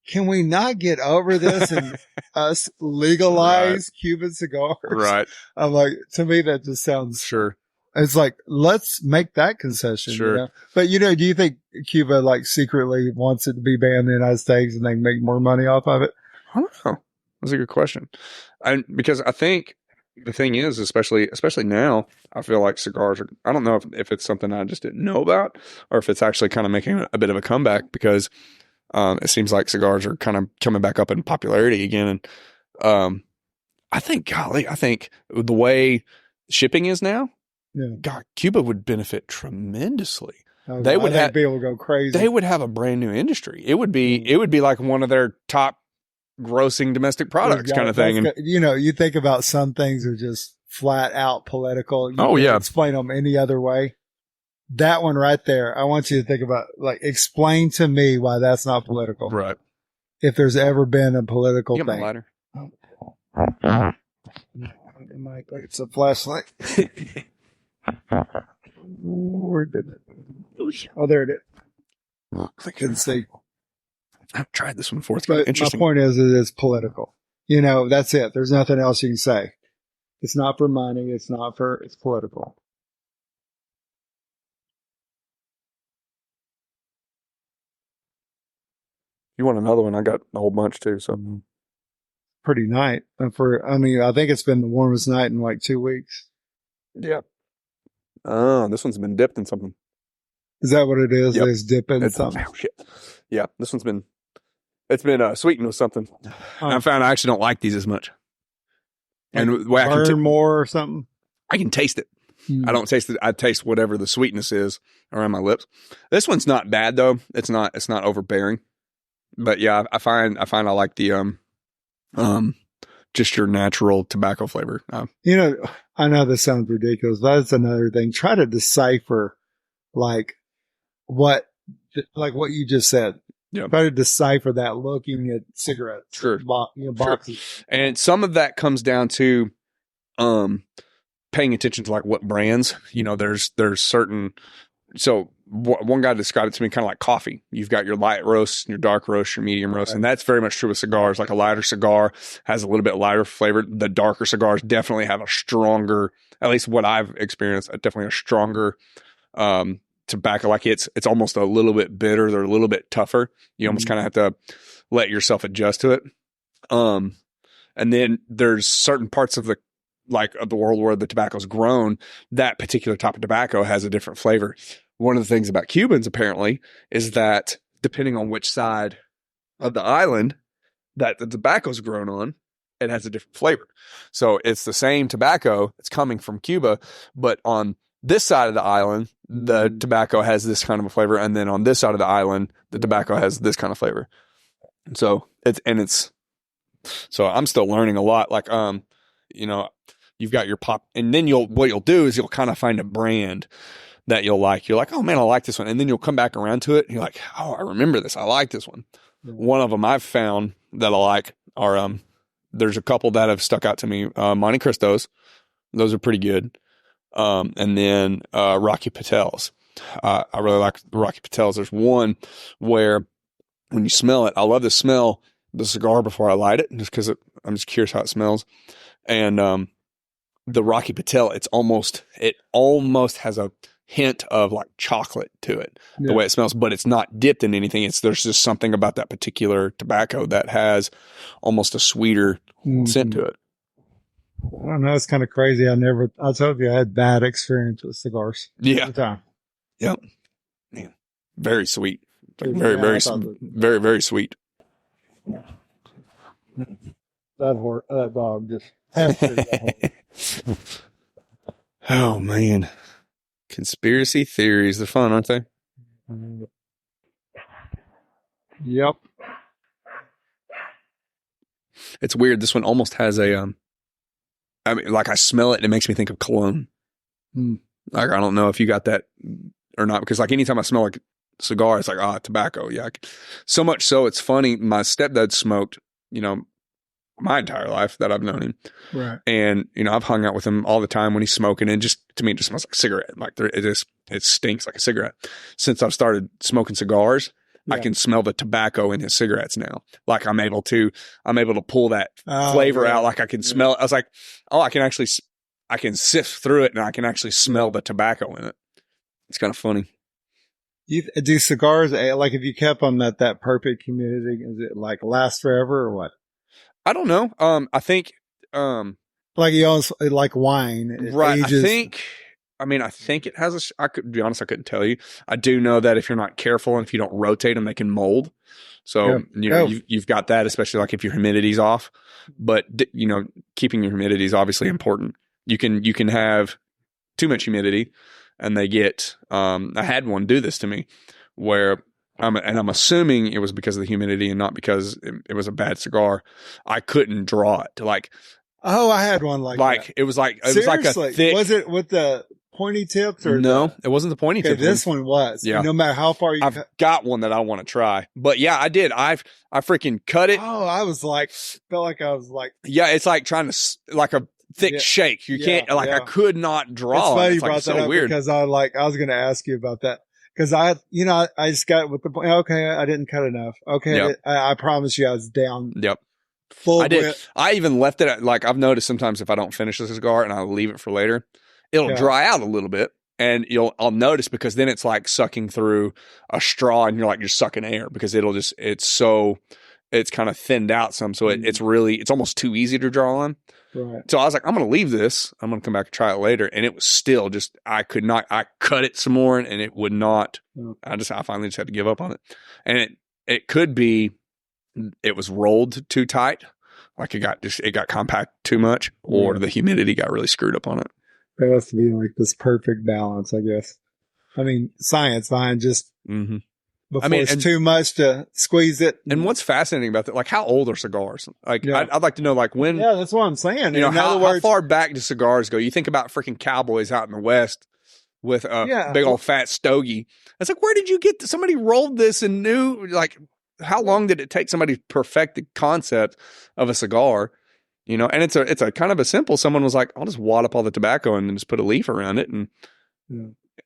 S2: can we not get over this and us legalize Cuban cigars?
S3: Right.
S2: I'm like, to me, that just sounds
S3: sure.
S2: It's like, let's make that concession.
S3: Sure.
S2: But, do you think Cuba like secretly wants it to be banned in the United States and they can make more money off of it?
S3: I don't know. That's a good question. Because I think the thing is, especially now, I feel like cigars are, I don't know if it's something I just didn't know about or if it's actually kind of making a bit of a comeback, because it seems like cigars are kind of coming back up in popularity again. And I think the way shipping is now, God, Cuba would benefit tremendously.
S2: They would be able to go crazy.
S3: They would have a brand new industry. It would be like one of their top grossing domestic products kind of thing. And
S2: you think about some things are just flat out political. You
S3: can't
S2: explain them any other way. That one right there, I want you to think about, like, explain to me why that's not political.
S3: Right.
S2: If there's ever been a political
S3: thing.
S2: Lighter. It's a flashlight. Where did it? Oh, there it is. I couldn't see.
S3: I've tried this one before. It's
S2: but
S3: interesting.
S2: My point is, it is political. That's it. There's nothing else you can say. It's not for money. It's political.
S3: You want another one? I got a whole bunch too. So
S2: pretty night. I think it's been the warmest night in like 2 weeks.
S3: Yeah. Oh, this one's been dipped in something.
S2: Is that what it is?
S3: Yep.
S2: It's dipping something.
S3: Oh, shit. Yeah, this one's been sweetened with something.
S2: Oh.
S3: I found I actually don't like these as much. And the way
S2: burn more or something.
S3: I can taste it. I don't taste it. I taste whatever the sweetness is around my lips. This one's not bad though. It's not overbearing. But yeah, I find I like the just your natural tobacco flavor.
S2: You know, I know this sounds ridiculous. That's another thing. Try to decipher like what you just said.
S3: Yeah.
S2: Try to decipher that looking at cigarettes.
S3: Sure.
S2: Boxes.
S3: Sure. And some of that comes down to paying attention to like what brands. You know, there's certain. So one guy described it to me kind of like coffee. You've got your light roast, your dark roast, your medium roast, and that's very much true with cigars. Like a lighter cigar has a little bit lighter flavor. The darker cigars definitely have a stronger, at least what I've experienced, definitely a stronger tobacco. Like it's almost a little bit bitter. They're a little bit tougher. You almost kind of have to let yourself adjust to it. And then there's certain parts of the world where the tobacco's grown. That particular type of tobacco has a different flavor. One of the things about Cubans apparently is that depending on which side of the island that the tobacco's grown on, it has a different flavor. So it's the same tobacco that's coming from Cuba, but on this side of the island, the tobacco has this kind of a flavor. And then on this side of the island, the tobacco has this kind of flavor. So so I'm still learning a lot. Like, you know, you've got your pop, and then what you'll do is you'll kind of find a brand that you'll like. You're like, oh man, I like this one. And then you'll come back around to it. And you're like, oh, I remember this. I like this one. One of them I've found that I like are, there's a couple that have stuck out to me. Monte Cristos. Those are pretty good. And then, Rocky Patels. I really like the Rocky Patels. There's one where when you smell it, I love to smell the cigar before I light it, just because I'm just curious how it smells. And, the Rocky Patel, it almost has a hint of like chocolate to it, the way it smells, but it's not dipped in anything. There's just something about that particular tobacco that has almost a sweeter scent to it.
S2: I don't know. It's kind of crazy. I told you I had bad experience with cigars.
S3: Yeah.
S2: All the time.
S3: Yep. Yeah. Very sweet. Like very, very sweet.
S2: That dog just hamstered that whole.
S3: Oh man. Conspiracy theories. They're fun, aren't they?
S2: Yep.
S3: It's weird. This one almost has I mean, like I smell it and it makes me think of cologne. Like, I don't know if you got that or not, because like anytime I smell like cigar, it's like, tobacco. Yeah. So much so, it's funny. My stepdad smoked, you know, my entire life that I've known him.
S2: Right.
S3: And, you know, I've hung out with him all the time when he's smoking, and just, to me, it just smells like a cigarette. Like it stinks like a cigarette. Since I've started smoking cigars, I can smell the tobacco in his cigarettes now. Like I'm able to pull that flavor out. Like I can smell it. I was like, I can sift through it and I can actually smell the tobacco in it. It's kind of funny.
S2: Do cigars, like if you kept them at that perfect humidity, is it like last forever or what?
S3: I don't know. I think,
S2: like you always, like wine.
S3: Right.
S2: Ages.
S3: I think it has I could be honest, I couldn't tell you. I do know that if you're not careful and if you don't rotate them, they can mold. So, you know, you've got that, especially like if your humidity's off, but you know, keeping your humidity is obviously important. You can have too much humidity and they get, I had one do this to me where, I'm assuming it was because of the humidity and not because it was a bad cigar. I couldn't draw it to like.
S2: Oh, I had one like that.
S3: It was like
S2: Seriously?
S3: a thick.
S2: Was it with the pointy tips or
S3: no? It wasn't the pointy tips.
S2: This one was.
S3: Yeah.
S2: No matter how far
S3: I've got one that I want to try, but yeah, I did. I freaking cut it.
S2: Oh, I was like, felt like I was like.
S3: Yeah, it's like trying to like a thick shake. You can't I could not draw.
S2: It's funny
S3: it.
S2: you brought that up
S3: weird
S2: because I was going to ask you about that. Because I just got with the okay, I didn't cut enough. Okay,
S3: yep.
S2: I promise you, I was down.
S3: Yep,
S2: full.
S3: I did. I even left it at, like I've noticed sometimes if I don't finish the cigar and I leave it for later, it'll dry out a little bit, and I'll notice because then it's like sucking through a straw, and you're sucking air because it's so it's kind of thinned out some. So it's almost too easy to draw on.
S2: Right.
S3: So I was like, I'm going to leave this. I'm going to come back and try it later. And it was still just, I cut it some more and it would not, I finally just had to give up on it. And it could be, it was rolled too tight. Like it got compact too much, or the humidity got really screwed up on it.
S2: It has to be like this perfect balance, I guess. I mean, science behind just before it's too much to squeeze it.
S3: And what's fascinating about that, like how old are cigars? Like I'd like to know, like when.
S2: Yeah, that's what I'm saying.
S3: You know, how far back do cigars go? You think about freaking cowboys out in the West with a big old fat stogie. It's like, where did you get somebody rolled this and knew, like, how long did it take somebody to perfect the concept of a cigar? You know, and it's a kind of a simple, someone was like, I'll just wad up all the tobacco and then just put a leaf around it. And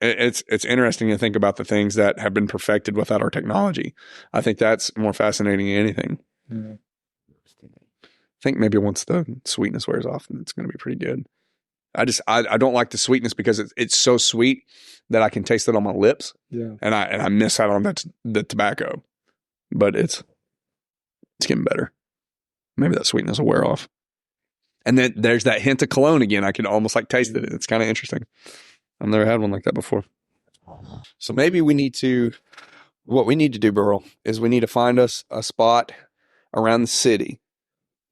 S3: it's interesting to think about the things that have been perfected without our technology. I think that's more fascinating than anything. Yeah. I think maybe once the sweetness wears off, it's going to be pretty good. I don't like the sweetness because it's so sweet that I can taste it on my lips. Yeah. And I miss out on the tobacco, but it's getting better. Maybe that sweetness will wear off. And then there's that hint of cologne again. I can almost like taste it. It's kind of interesting. I've never had one like that before. So maybe what we need to do, Burl, is we need to find us a spot around the city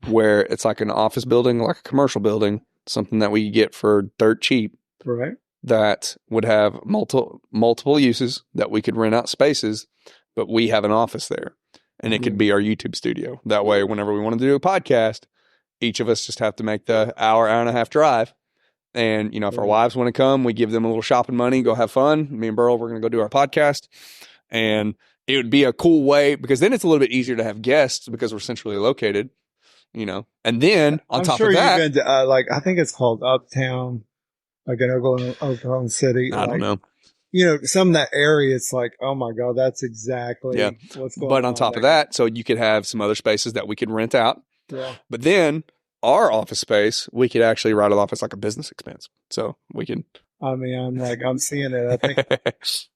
S3: where it's like an office building, like a commercial building, something that we get for dirt cheap.
S2: Right.
S3: That would have multiple uses, that we could rent out spaces, but we have an office there. And it could be our YouTube studio. That way, whenever we want to do a podcast, each of us just have to make the hour and a half drive. And, you know, if our wives want to come, we give them a little shopping money, go have fun. Me and Burl, we're going to go do our podcast. And it would be a cool way, because then it's a little bit easier to have guests because we're centrally located, you know. And then on top of that,
S2: you've been to, like, I think it's called Uptown, like in Oklahoma City.
S3: I don't know.
S2: You know, some of that area, it's like, oh my God, that's exactly what's going on.
S3: But on top of that, so you could have some other spaces that we could rent out. Yeah. But then our office space, we could actually write it off as like a business expense. So we can.
S2: I mean, I'm seeing it. I think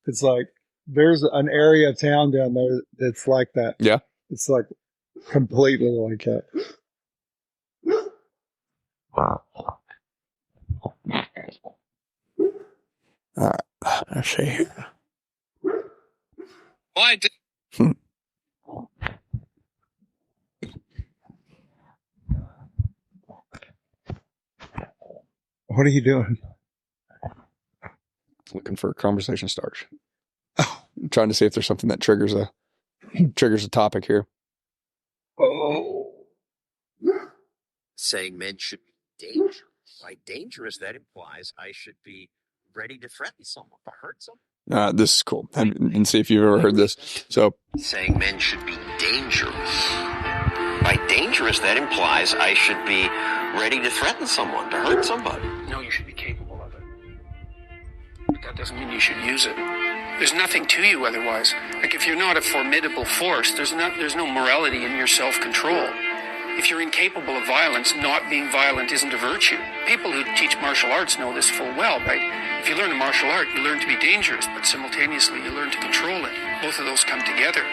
S2: it's like there's an area of town down there that's like that.
S3: Yeah.
S2: It's like completely like that.
S3: Wow. All right. Let's see here.
S4: Why?
S2: What are you doing?
S3: Looking for a conversation starter. I'm trying to see if there's something that triggers a topic here.
S2: Oh.
S4: Saying men should be dangerous. By dangerous, that implies I should be ready to threaten someone, to hurt someone.
S3: This is cool. And see if you've ever heard this. So,
S4: saying men should be dangerous. By dangerous, that implies I should be ready to threaten someone, to hurt somebody.
S5: No, you should be capable of it. But that doesn't mean you should use it. There's nothing to you otherwise. Like if you're not a formidable force, there's no morality in your self-control. If you're incapable of violence, not being violent isn't a virtue. People who teach martial arts know this full well, right? If you learn a martial art, you learn to be dangerous, but simultaneously you learn to control it. Both of those come together.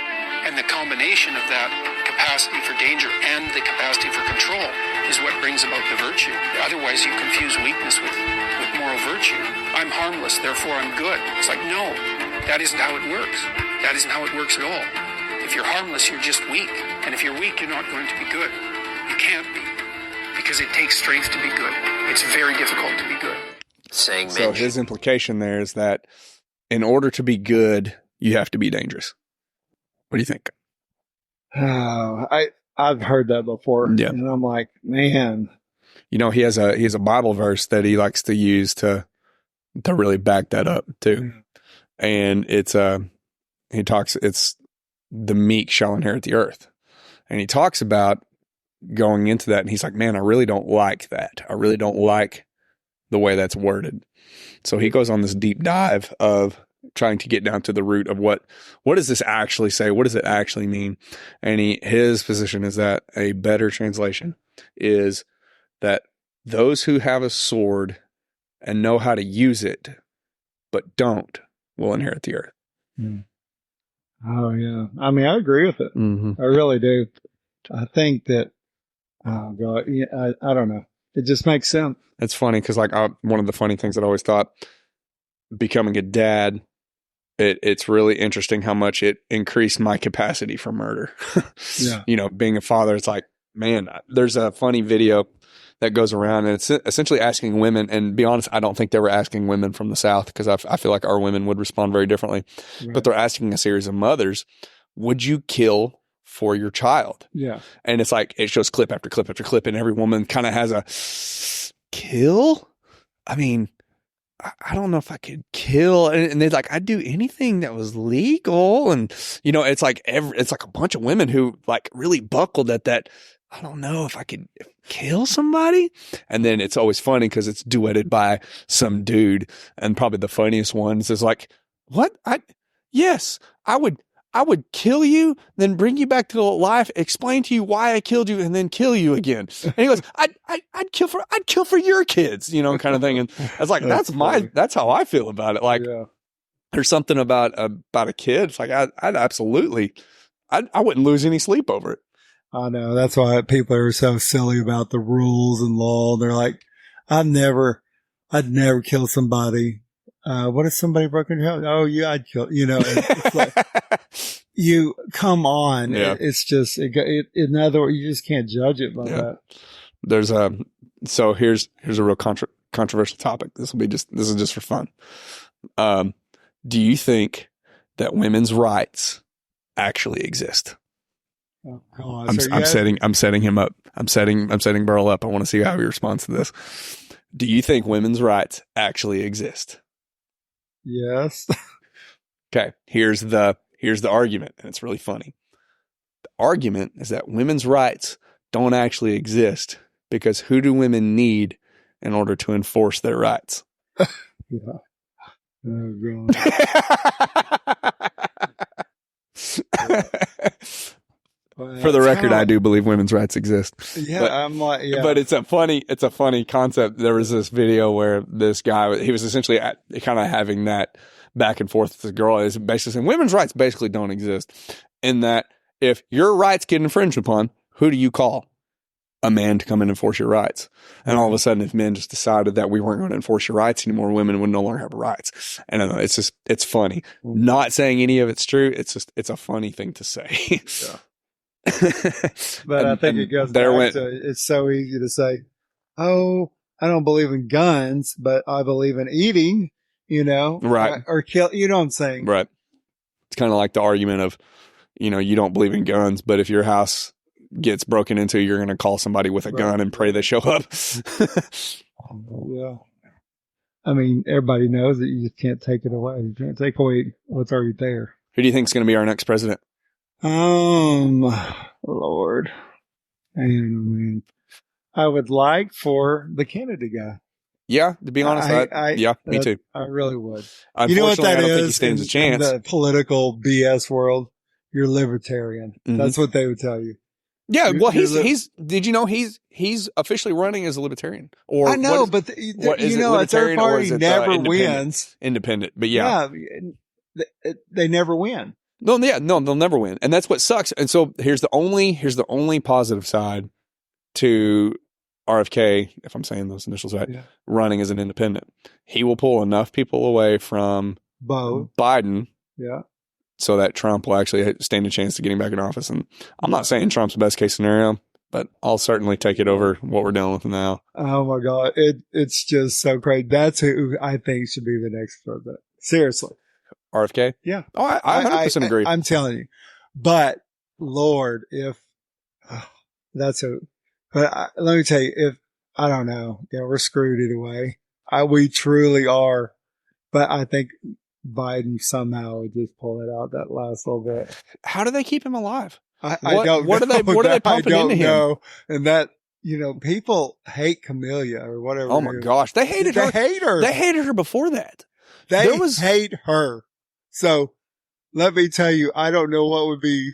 S5: And the combination of that capacity for danger and the capacity for control is what brings about the virtue. Otherwise, you confuse weakness with moral virtue. I'm harmless, therefore I'm good. It's like, no, that isn't how it works. That isn't how it works at all. If you're harmless, you're just weak. And if you're weak, you're not going to be good. You can't be. Because it takes strength to be good. It's very difficult to be good.
S3: So his implication there is that in order to be good, you have to be dangerous. What do you think?
S2: Oh, I've heard that before. Yeah. And I'm like, man.
S3: You know, he has a Bible verse that he likes to use to really back that up too. And it's the meek shall inherit the earth. And he talks about going into that, and he's like, man, I really don't like that. I really don't like the way that's worded. So he goes on this deep dive of trying to get down to the root of what does this actually say? What does it actually mean? And his position is that a better translation is that those who have a sword and know how to use it, but don't, will inherit the earth.
S2: Oh yeah. I mean, I agree with it. Mm-hmm. I really do. I think that, oh God, yeah, I don't know. It just makes sense.
S3: It's funny because like one of the funny things that I always thought becoming a dad, it's really interesting how much it increased my capacity for murder.
S2: Yeah.
S3: You know, being a father, it's like, man, there's a funny video that goes around and it's essentially asking women, and be honest, I don't think they were asking women from the South because I feel like our women would respond very differently,
S2: Right.
S3: but they're asking a series of mothers, would you kill for your child?
S2: Yeah.
S3: And it's like, it shows clip after clip after clip, and every woman kind of has a kill. I mean, I don't know if I could kill. And they're like, I'd do anything that was legal. And, you know, it's like it's like a bunch of women who like really buckled at that. I don't know if I could kill somebody. And then it's always funny because it's duetted by some dude. And probably the funniest ones is like, what? Yes, I would kill you, then bring you back to life, explain to you why I killed you, and then kill you again. And he goes, I'd kill for your kids, you know, kind of thing. And I was like, that's how I feel about it. Like, there's something about a kid. It's like, I'd absolutely, I wouldn't lose any sleep over it.
S2: I know. That's why people are so silly about the rules and law. They're like, I'd never kill somebody. What if somebody broke into your house? Oh, yeah, I'd kill, you know, it's like, you come on.
S3: Yeah.
S2: It's just, in other words, you just can't judge it by that.
S3: There's so here's a real controversial topic. This is just for fun. Do you think that women's rights actually exist?
S2: Oh,
S3: I'm setting him up. I'm setting Burl up. I want to see how he responds to this. Do you think women's rights actually exist?
S2: Yes.
S3: Okay. Here's the argument, and it's really funny. The argument is that women's rights don't actually exist because who do women need in order to enforce their rights?
S2: Yeah. Oh, God.
S3: For the record, I do believe women's rights exist.
S2: Yeah,
S3: but,
S2: I'm like, yeah.
S3: But it's a funny concept. There was this video where this guy, he was essentially kind of having that back and forth with the girl. Is basically saying women's rights basically don't exist. In that, if your rights get infringed upon, who do you call? A man to come in and enforce your rights. And all of a sudden, if men just decided that we weren't going to enforce your rights anymore, women would no longer have rights. And I don't know, it's funny. Not saying any of it's true. It's a funny thing to say.
S2: Yeah. But I think it goes back to, it's so easy to say, oh, I don't believe in guns, but I believe in eating, you know,
S3: right?
S2: Or kill, you know what I'm saying?
S3: Right. It's kind of like the argument of, you know, you don't believe in guns, but if your house gets broken into, you're going to call somebody with a gun and pray they show up.
S2: Yeah. I mean, everybody knows that you just can't take it away. You can't take away what's already there.
S3: Who do you think is going to be our next president?
S2: Lord. And I would like for the Kennedy guy.
S3: Yeah, to be honest, yeah, me too.
S2: I really would.
S3: Unfortunately,
S2: you know what that
S3: I don't
S2: is?
S3: think he stands a chance.
S2: In the political BS world, you're libertarian.
S3: Mm-hmm.
S2: That's what they would tell you.
S3: Yeah, well, he's. Did you know he's officially running as a libertarian? Or
S2: I know, but you know, a third party never wins.
S3: Independent, but yeah,
S2: they never win.
S3: No, they'll never win, and that's what sucks. And so here's the only positive side to RFK, if I'm saying those initials right, running as an independent. He will pull enough people away from Biden, so that Trump will actually stand a chance to getting back in office. And I'm not saying Trump's the best case scenario, but I'll certainly take it over what we're dealing with now.
S2: Oh my God, it's just so crazy. That's who I think should be the next president. Seriously.
S3: RFK?
S2: Yeah.
S3: Oh, I 100% agree.
S2: I'm telling you. But, Lord, if that's but let me tell you, if I don't know, we're screwed either way. We truly are. But I think Biden somehow would just pull it out that last little bit.
S3: How do they keep him alive?
S2: I don't know.
S3: What are they pumping into him? Know.
S2: And that, you know, people hate Camellia or whatever.
S3: Oh my gosh. They hated her. They hated her before that.
S2: They hate her. So let me tell you, I don't know what would be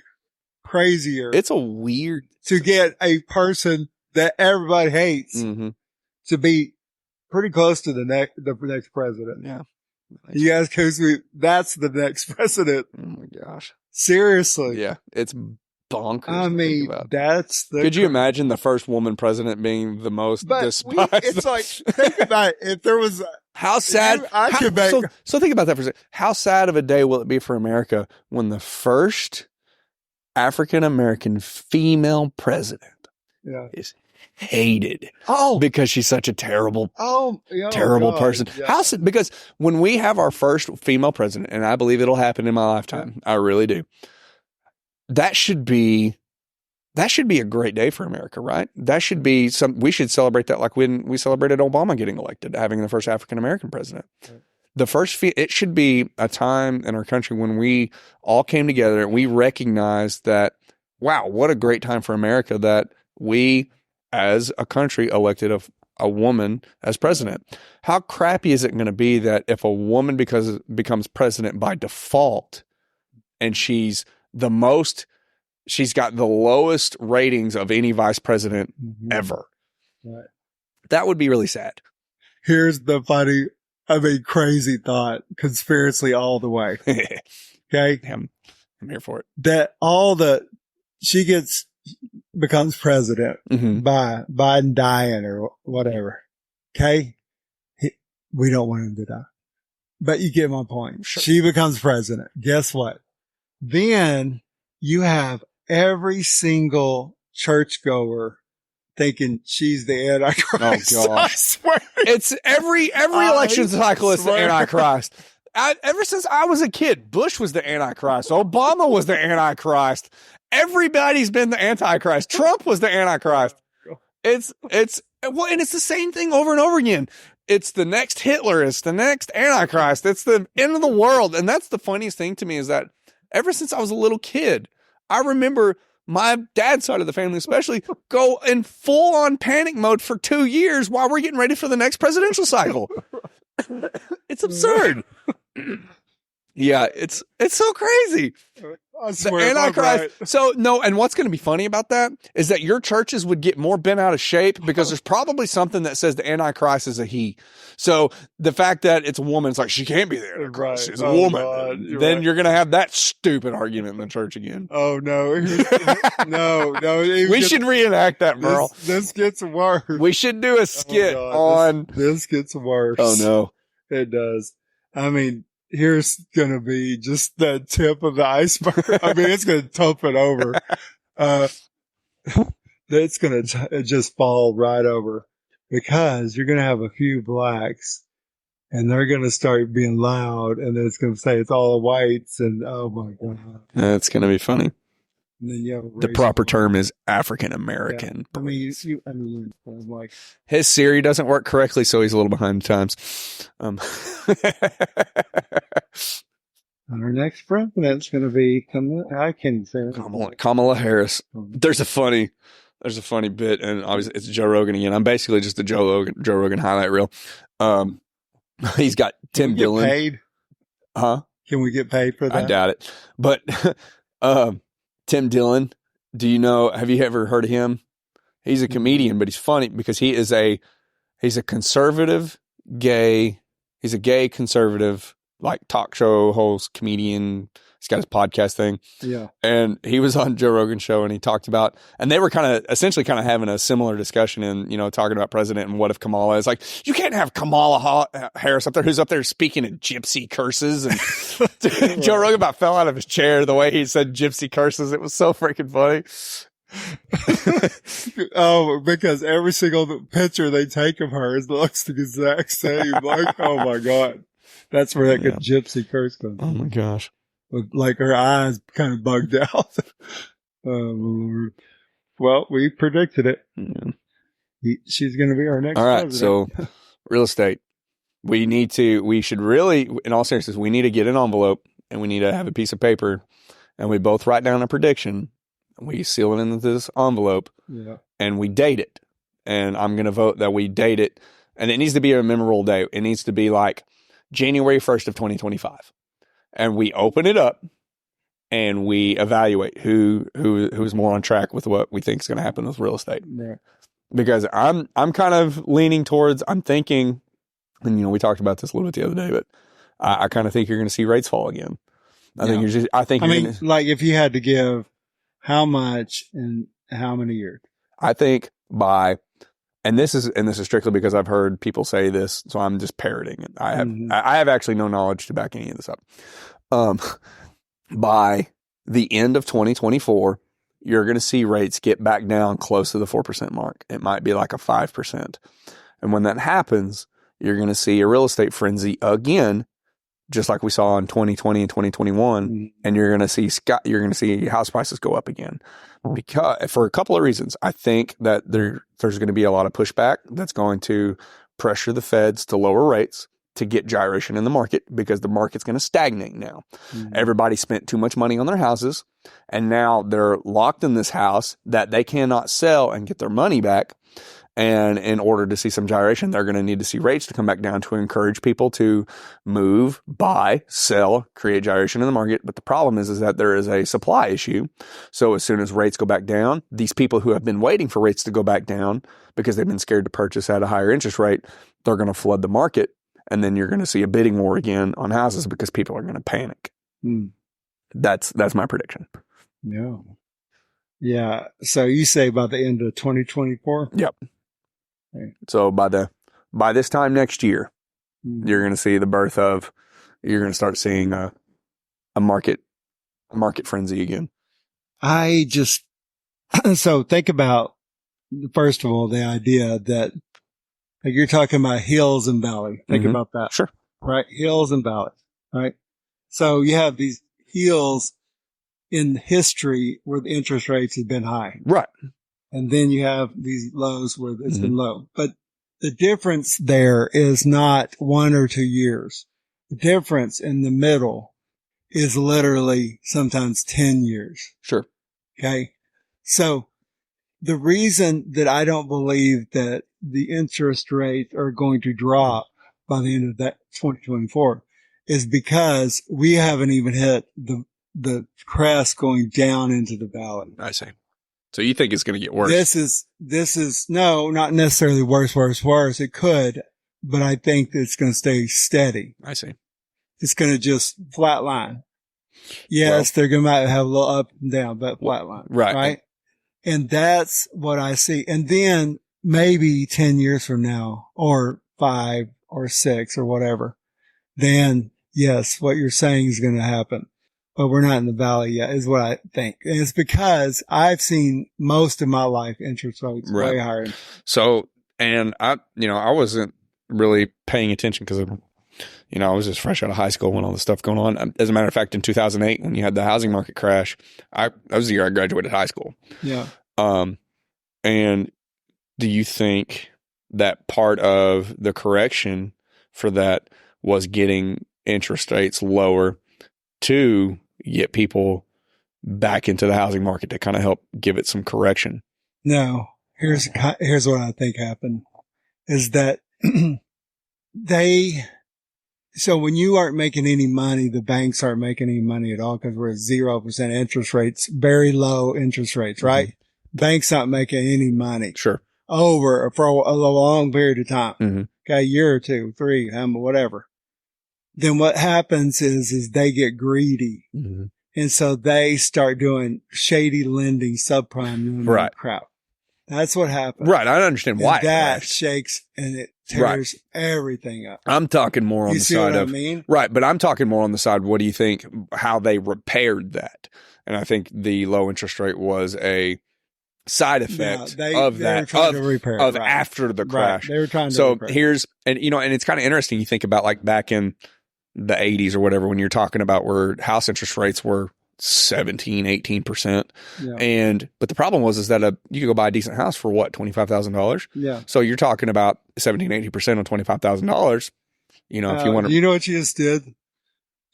S2: crazier.
S3: It's a weird
S2: to get a person that everybody hates to be pretty close to the next president.
S3: Yeah.
S2: You guys, because that's the next president.
S3: Oh my gosh.
S2: Seriously.
S3: Yeah. It's bonkers.
S2: I mean, that's the.
S3: Could you imagine the first woman president being the most despised?
S2: It's like, think about it. If there was.
S3: How sad. So think about that for a second. How sad of a day will it be for America when the first African-American female president is hated because she's such a terrible person. Yeah. Because when we have our first female president, and I believe it'll happen in my lifetime, I really do. That should be a great day for America, right? That should be we should celebrate that like when we celebrated Obama getting elected, having the first African-American president. Right. It should be a time in our country when we all came together and we recognized that, wow, what a great time for America that we as a country elected a woman as president. How crappy is it going to be that if a woman becomes president by default and she's got the lowest ratings of any vice president ever. Right. That would be really sad.
S2: Here's the crazy thought, conspiracy all the way. Okay.
S3: I'm here for it.
S2: That she becomes president by Biden dying or whatever. Okay. We don't want him to die, but you get my point. Sure. She becomes president. Guess what? Then you have every single churchgoer thinking she's the Antichrist.
S3: Oh, gosh. I swear. It's every election cycle is the Antichrist. Ever since I was a kid, Bush was the Antichrist. Obama was the Antichrist. Everybody's been the Antichrist. Trump was the Antichrist. And it's the same thing over and over again. It's the next Hitler. It's the next Antichrist. It's the end of the world. And that's the funniest thing to me is that ever since I was a little kid, I remember my dad's side of the family especially go in full on panic mode for 2 years while we're getting ready for the next presidential cycle. It's absurd. Yeah, it's so crazy.
S2: I swear,
S3: the Antichrist. Right. So no, and what's going to be funny about that is that your churches would get more bent out of shape because there's probably something that says the Antichrist is a he. So the fact that it's a woman, it's like she can't be the Antichrist. She's a woman. God, then you're going to have that stupid argument in the church again.
S2: Oh no, no.
S3: We should reenact that, Merle.
S2: This gets worse.
S3: We should do a skit on.
S2: This gets worse.
S3: Oh no,
S2: it does. I mean. Here's going to be just the tip of the iceberg. I mean, it's going to top it over. It's going to just fall right over because you're going to have a few blacks and they're going to start being loud and then it's going to say it's all the whites and oh my God.
S3: That's going to be funny.
S2: And then you have
S3: the proper term is African American.
S2: Yeah. I mean, like
S3: his Siri doesn't work correctly, so he's a little behind the times.
S2: Our next president's going to be I can't say
S3: Kamala Harris. There's a funny bit, and obviously it's Joe Rogan again. I'm basically just a Joe Rogan highlight reel. He's got Tim Dillon.
S2: Paid?
S3: Huh?
S2: Can we get paid for that?
S3: I doubt it, but. Tim Dillon, have you ever heard of him? He's a comedian, but he's funny because he's a conservative gay, he's a gay conservative, like talk show host, comedian. He's got his podcast thing.
S2: Yeah. And
S3: he was on Joe Rogan's show and he talked about, and they were essentially having a similar discussion and, talking about president and what if Kamala is like, you can't have Kamala Harris up there who's up there speaking in gypsy curses. And Joe Rogan about fell out of his chair the way he said gypsy curses. It was so freaking funny.
S2: Oh, because every single picture they take of her looks the exact same. Like, oh my God. That's where that good gypsy curse comes from.
S3: Oh my gosh.
S2: Like her eyes kind of bugged out. Well, we predicted it. Yeah. She's going to be our next
S3: All right.
S2: president.
S3: So real estate, we should really, in all seriousness, we need to get an envelope and we need to have a piece of paper and we both write down a prediction and we seal it into this envelope and we date it. And I'm going to vote that we date it. And it needs to be a memorable day. It needs to be like January 1st of 2025. And we open it up and we evaluate who's more on track with what we think is going to happen with real estate.
S2: Right.
S3: Because I'm kind of leaning towards, I'm thinking, and we talked about this a little bit the other day, but I kind of think you're going to see rates fall again. I mean, like if you had to give
S2: how much in how many years?
S3: I think and this is strictly because I've heard people say this, so I'm just parroting it. I have actually no knowledge to back any of this up. By the end of 2024, you're going to see rates get back down close to the 4% mark. It might be like a 5%. And when that happens, you're going to see a real estate frenzy again, just like we saw in 2020 and 2021. And you're going to see house prices go up again, because for a couple of reasons. I think that there's going to be a lot of pushback that's going to pressure the feds to lower rates to get gyration in the market, because the market's going to stagnate now. Everybody spent too much money on their houses, and now they're locked in this house that they cannot sell and get their money back. And in order to see some gyration, they're going to need to see rates to come back down to encourage people to move, buy, sell, create gyration in the market. But the problem is that there is a supply issue. So as soon as rates go back down, these people who have been waiting for rates to go back down because they've been scared to purchase at a higher interest rate, they're going to flood the market. And then you're going to see a bidding war again on houses because people are going to panic. That's my prediction.
S2: Yeah. Yeah. So you say by the end of 2024?
S3: Yep. Okay. So by this time next year, you're going to see the birth of, you're going to start seeing a market frenzy again.
S2: So think about, first of all, the idea that, like, you're talking about hills and valleys. Think about that.
S3: Sure.
S2: Right? Hills and valleys. Right? So you have these hills in history where the interest rates have been high.
S3: Right.
S2: And then you have these lows where it's been low. But the difference there is not 1 or 2 years. The difference in the middle is literally sometimes 10 years.
S3: Sure.
S2: Okay. So the reason that I don't believe that the interest rates are going to drop by the end of that 2024 is because we haven't even hit the crest going down into the valley.
S3: I see. So you think it's going to get worse?
S2: This is no, not necessarily worse. It could, but I think it's going to stay steady.
S3: I see.
S2: It's going to just flatline. Yes, they're going to have a little up and down, but flatline. Right. And that's what I see. And then maybe 10 years from now, or 5 or 6 or whatever, then yes, what you're saying is going to happen. But we're not in the valley yet, is what I think. And it's because I've seen most of my life interest rates way higher.
S3: So, and I wasn't really paying attention because, I was just fresh out of high school when all this stuff going on. As a matter of fact, in 2008, when you had the housing market crash, that was the year I graduated high school.
S2: Yeah.
S3: And do you think that part of the correction for that was getting interest rates lower to get people back into the housing market to kind of help give it some correction?
S2: No. Here's what I think happened is that so when you aren't making any money, the banks aren't making any money at all because we're at 0% interest rates, very low interest rates, right? Banks not making any money.
S3: Sure.
S2: For a long period of time. Okay. A year or 2, 3, whatever. Then what happens is they get greedy. And so they start doing shady lending, subprime lending crap. That's what happens.
S3: Right. I understand why.
S2: That shakes and it tears everything up.
S3: I'm talking more on the side of,
S2: I mean?
S3: Right. But I'm talking more on the side. What do you think, how they repaired that? And I think the low interest rate was a side effect of that, after the crash.
S2: They were trying to
S3: repair. Here's, and it's kind of interesting. You think about like back in the 80s or whatever, when you're talking about where house interest rates were 17, 18%. Yeah. But the problem was that you could go buy a decent house for what, $25,000?
S2: Yeah.
S3: So you're talking about 17, 80% on $25,000. If you want to,
S2: you know what you just did,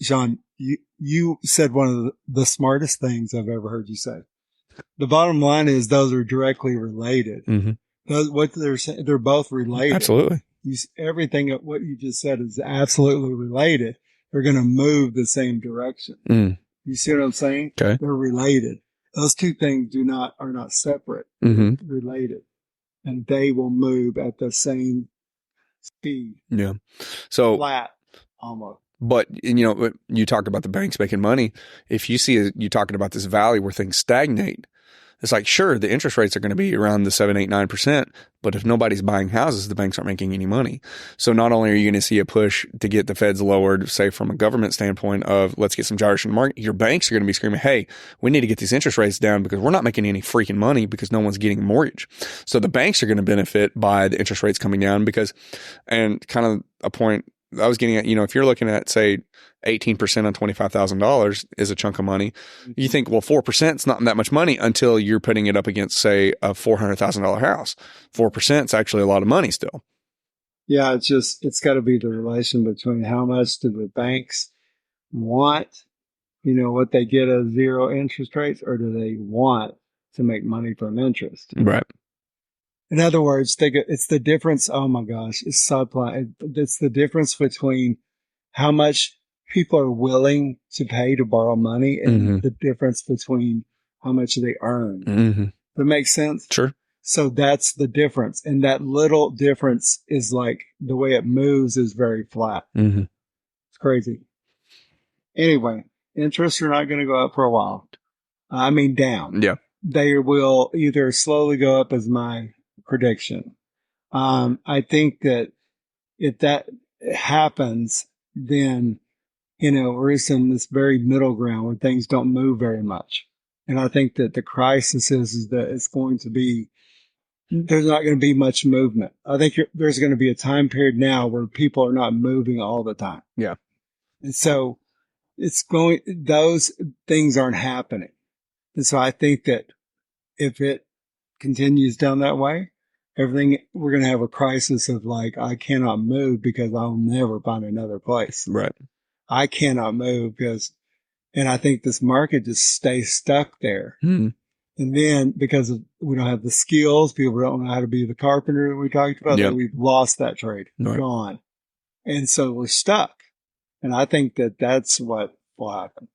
S2: Sean, you said one of the smartest things I've ever heard you say. The bottom line is those are directly related. What they're saying, they're both related.
S3: Absolutely.
S2: Everything what you just said is absolutely related. They're going to move the same direction. You see what I'm saying?
S3: Okay.
S2: They're related. Those two things are not separate. They're related. And they will move at the same speed.
S3: Yeah. So
S2: flat almost.
S3: But, you talk about the banks making money. If you see you talking about this valley where things stagnate, it's like, sure, the interest rates are going to be around the 7, 8, 9%. But if nobody's buying houses, the banks aren't making any money. So not only are you going to see a push to get the feds lowered, say from a government standpoint of let's get some gyration in the market, your banks are going to be screaming, hey, we need to get these interest rates down because we're not making any freaking money because no one's getting a mortgage. So the banks are going to benefit by the interest rates coming down and kind of a point I was getting at, if you're looking at, say, 18% on $25,000 is a chunk of money. You think, well, 4% is not that much money until you're putting it up against, say, a $400,000 house. 4% is actually a lot of money still.
S2: Yeah, it's got to be the relation between how much do the banks want, what they get as zero interest rates, or do they want to make money from interest?
S3: Right.
S2: In other words, it's the difference. Oh my gosh, it's supply. It's the difference between how much people are willing to pay to borrow money and the difference between how much they earn.
S3: Mm-hmm.
S2: That makes sense?
S3: Sure.
S2: So that's the difference. And that little difference is like the way it moves is very flat.
S3: Mm-hmm.
S2: It's crazy. Anyway, interests are not going to go up for a while. I mean, down.
S3: Yeah.
S2: They will either slowly go up as my prediction. I think that if that happens, then, we're in this very middle ground where things don't move very much. And I think that the crisis is that it's going to be, there's not going to be much movement. I think there's going to be a time period now where people are not moving all the time.
S3: Yeah.
S2: And so those things aren't happening. And so I think that if it continues down that way, we're going to have a crisis of like, I cannot move because I'll never find another place.
S3: Right.
S2: I cannot move and I think this market just stays stuck there.
S3: Hmm.
S2: And then because we don't have the skills, people don't know how to be the carpenter that we talked about, that we've lost that trade.
S3: Right.
S2: Gone. And so we're stuck. And I think that that's what will happen.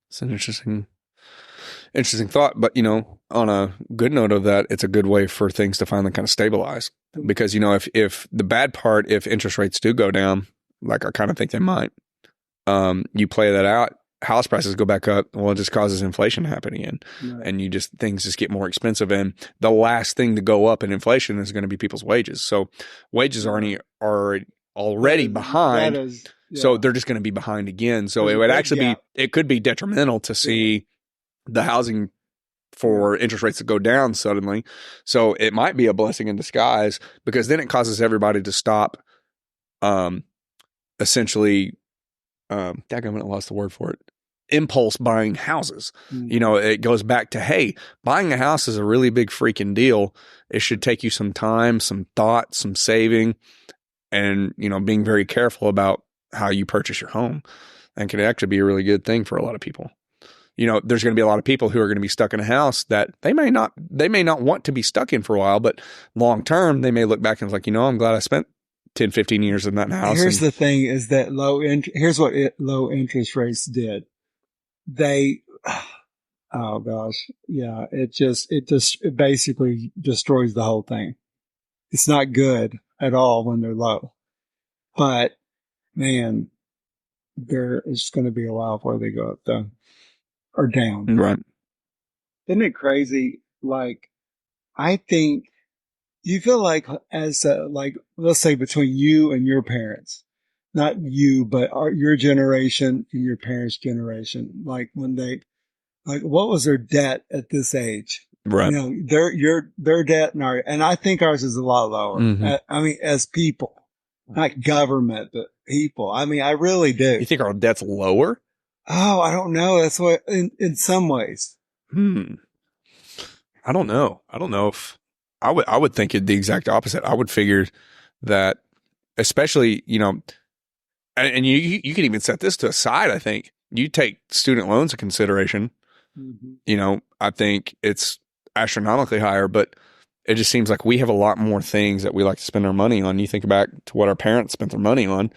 S3: It's an interesting thought. But, on a good note of that, it's a good way for things to finally kind of stabilize. Because, if the bad part, if interest rates do go down, like I kind of think they might, you play that out, house prices go back up. Well, it just causes inflation to happen again. Right. And things just get more expensive. And the last thing to go up in inflation is going to be people's wages. So wages are already behind. So they're just going to be behind again. So it would actually it could be detrimental to see the housing for interest rates to go down suddenly. So it might be a blessing in disguise because then it causes everybody to stop, essentially, I lost the word for it. Impulse buying houses. It goes back to, hey, buying a house is a really big freaking deal. It should take you some time, some thought, some saving, and, being very careful about how you purchase your home. And can actually be a really good thing for a lot of people. There's going to be a lot of people who are going to be stuck in a house that they may not want to be stuck in for a while, but long term, they may look back and it's like, I'm glad I spent 10, 15 years in that house.
S2: Here's the thing is that here's what low interest rates did. Oh gosh. Yeah. It basically destroys the whole thing. It's not good at all when they're low, but man, there is going to be a while before they go up though, or down.
S3: Right.
S2: Isn't it crazy? Like, I think you feel like let's say between you and your parents, not you, but your generation and your parents' generation, like what was their debt at this age?
S3: Right.
S2: Their debt and I think ours is a lot lower.
S3: Mm-hmm.
S2: As people, not government, but people. I really do.
S3: You think our debt's lower?
S2: Oh, I don't know. That's what in some ways.
S3: I don't know. I don't know if I would think it the exact opposite. I would figure that, especially, and you can even set this to a side. I think you take student loans into consideration. Mm-hmm. I think it's astronomically higher, but it just seems like we have a lot more things that we like to spend our money on. You think back to what our parents spent their money on.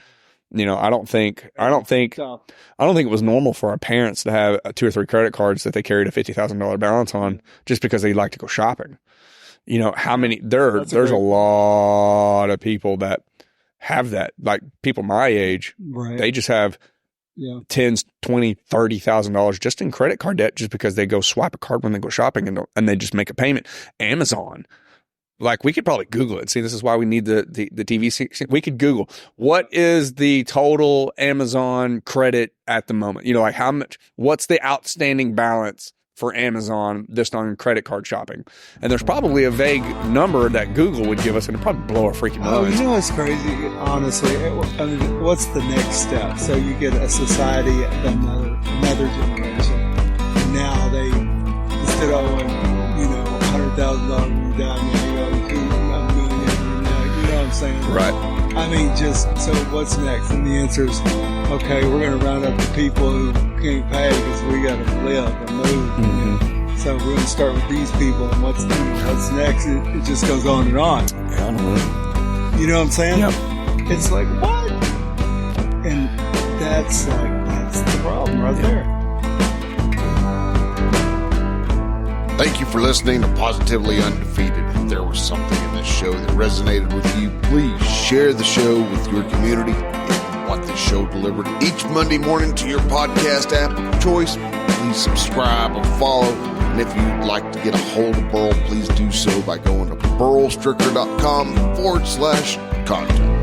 S3: I don't think it was normal for our parents to have 2 or 3 credit cards that they carried a $50,000 balance on just because they like to go shopping. How many there's a lot of people that have that. Like people my age,
S2: Right.
S3: they just have
S2: Yeah.
S3: $10,000, $20,000, $30,000 just in credit card debt just because they go swipe a card when they go shopping and they just make a payment. Amazon, like we could probably Google it. See, this is why we need the TV. We could Google what is the total Amazon credit at the moment. You know, like how much, what's the outstanding balance for Amazon just on credit card shopping? And there's probably a vague number that Google would give us, and it'd probably blow our freaking minds.
S2: You know what's crazy? Honestly, I mean, what's the next step? So you get a society, another generation, and now they instead of owing, $100,000 when you die, you know what I'm saying?
S3: Right.
S2: I mean, so what's next? And the answer is, okay, we're going to round up the people who can't pay because we got to live and move.
S3: Mm-hmm.
S2: So we're going to start with these people, and what's next? It just goes on and on.
S3: Yeah, I don't know.
S2: You know what I'm saying?
S3: Yep.
S2: It's like, what? And that's the problem right there.
S1: Thank you for listening to Positively Undefeated. If there was something in this show that resonated with you, please share the show with your community. If you want this show delivered each Monday morning to your podcast app of choice, please subscribe or follow. And if you'd like to get a hold of Burl, please do so by going to burlstricker.com/contact.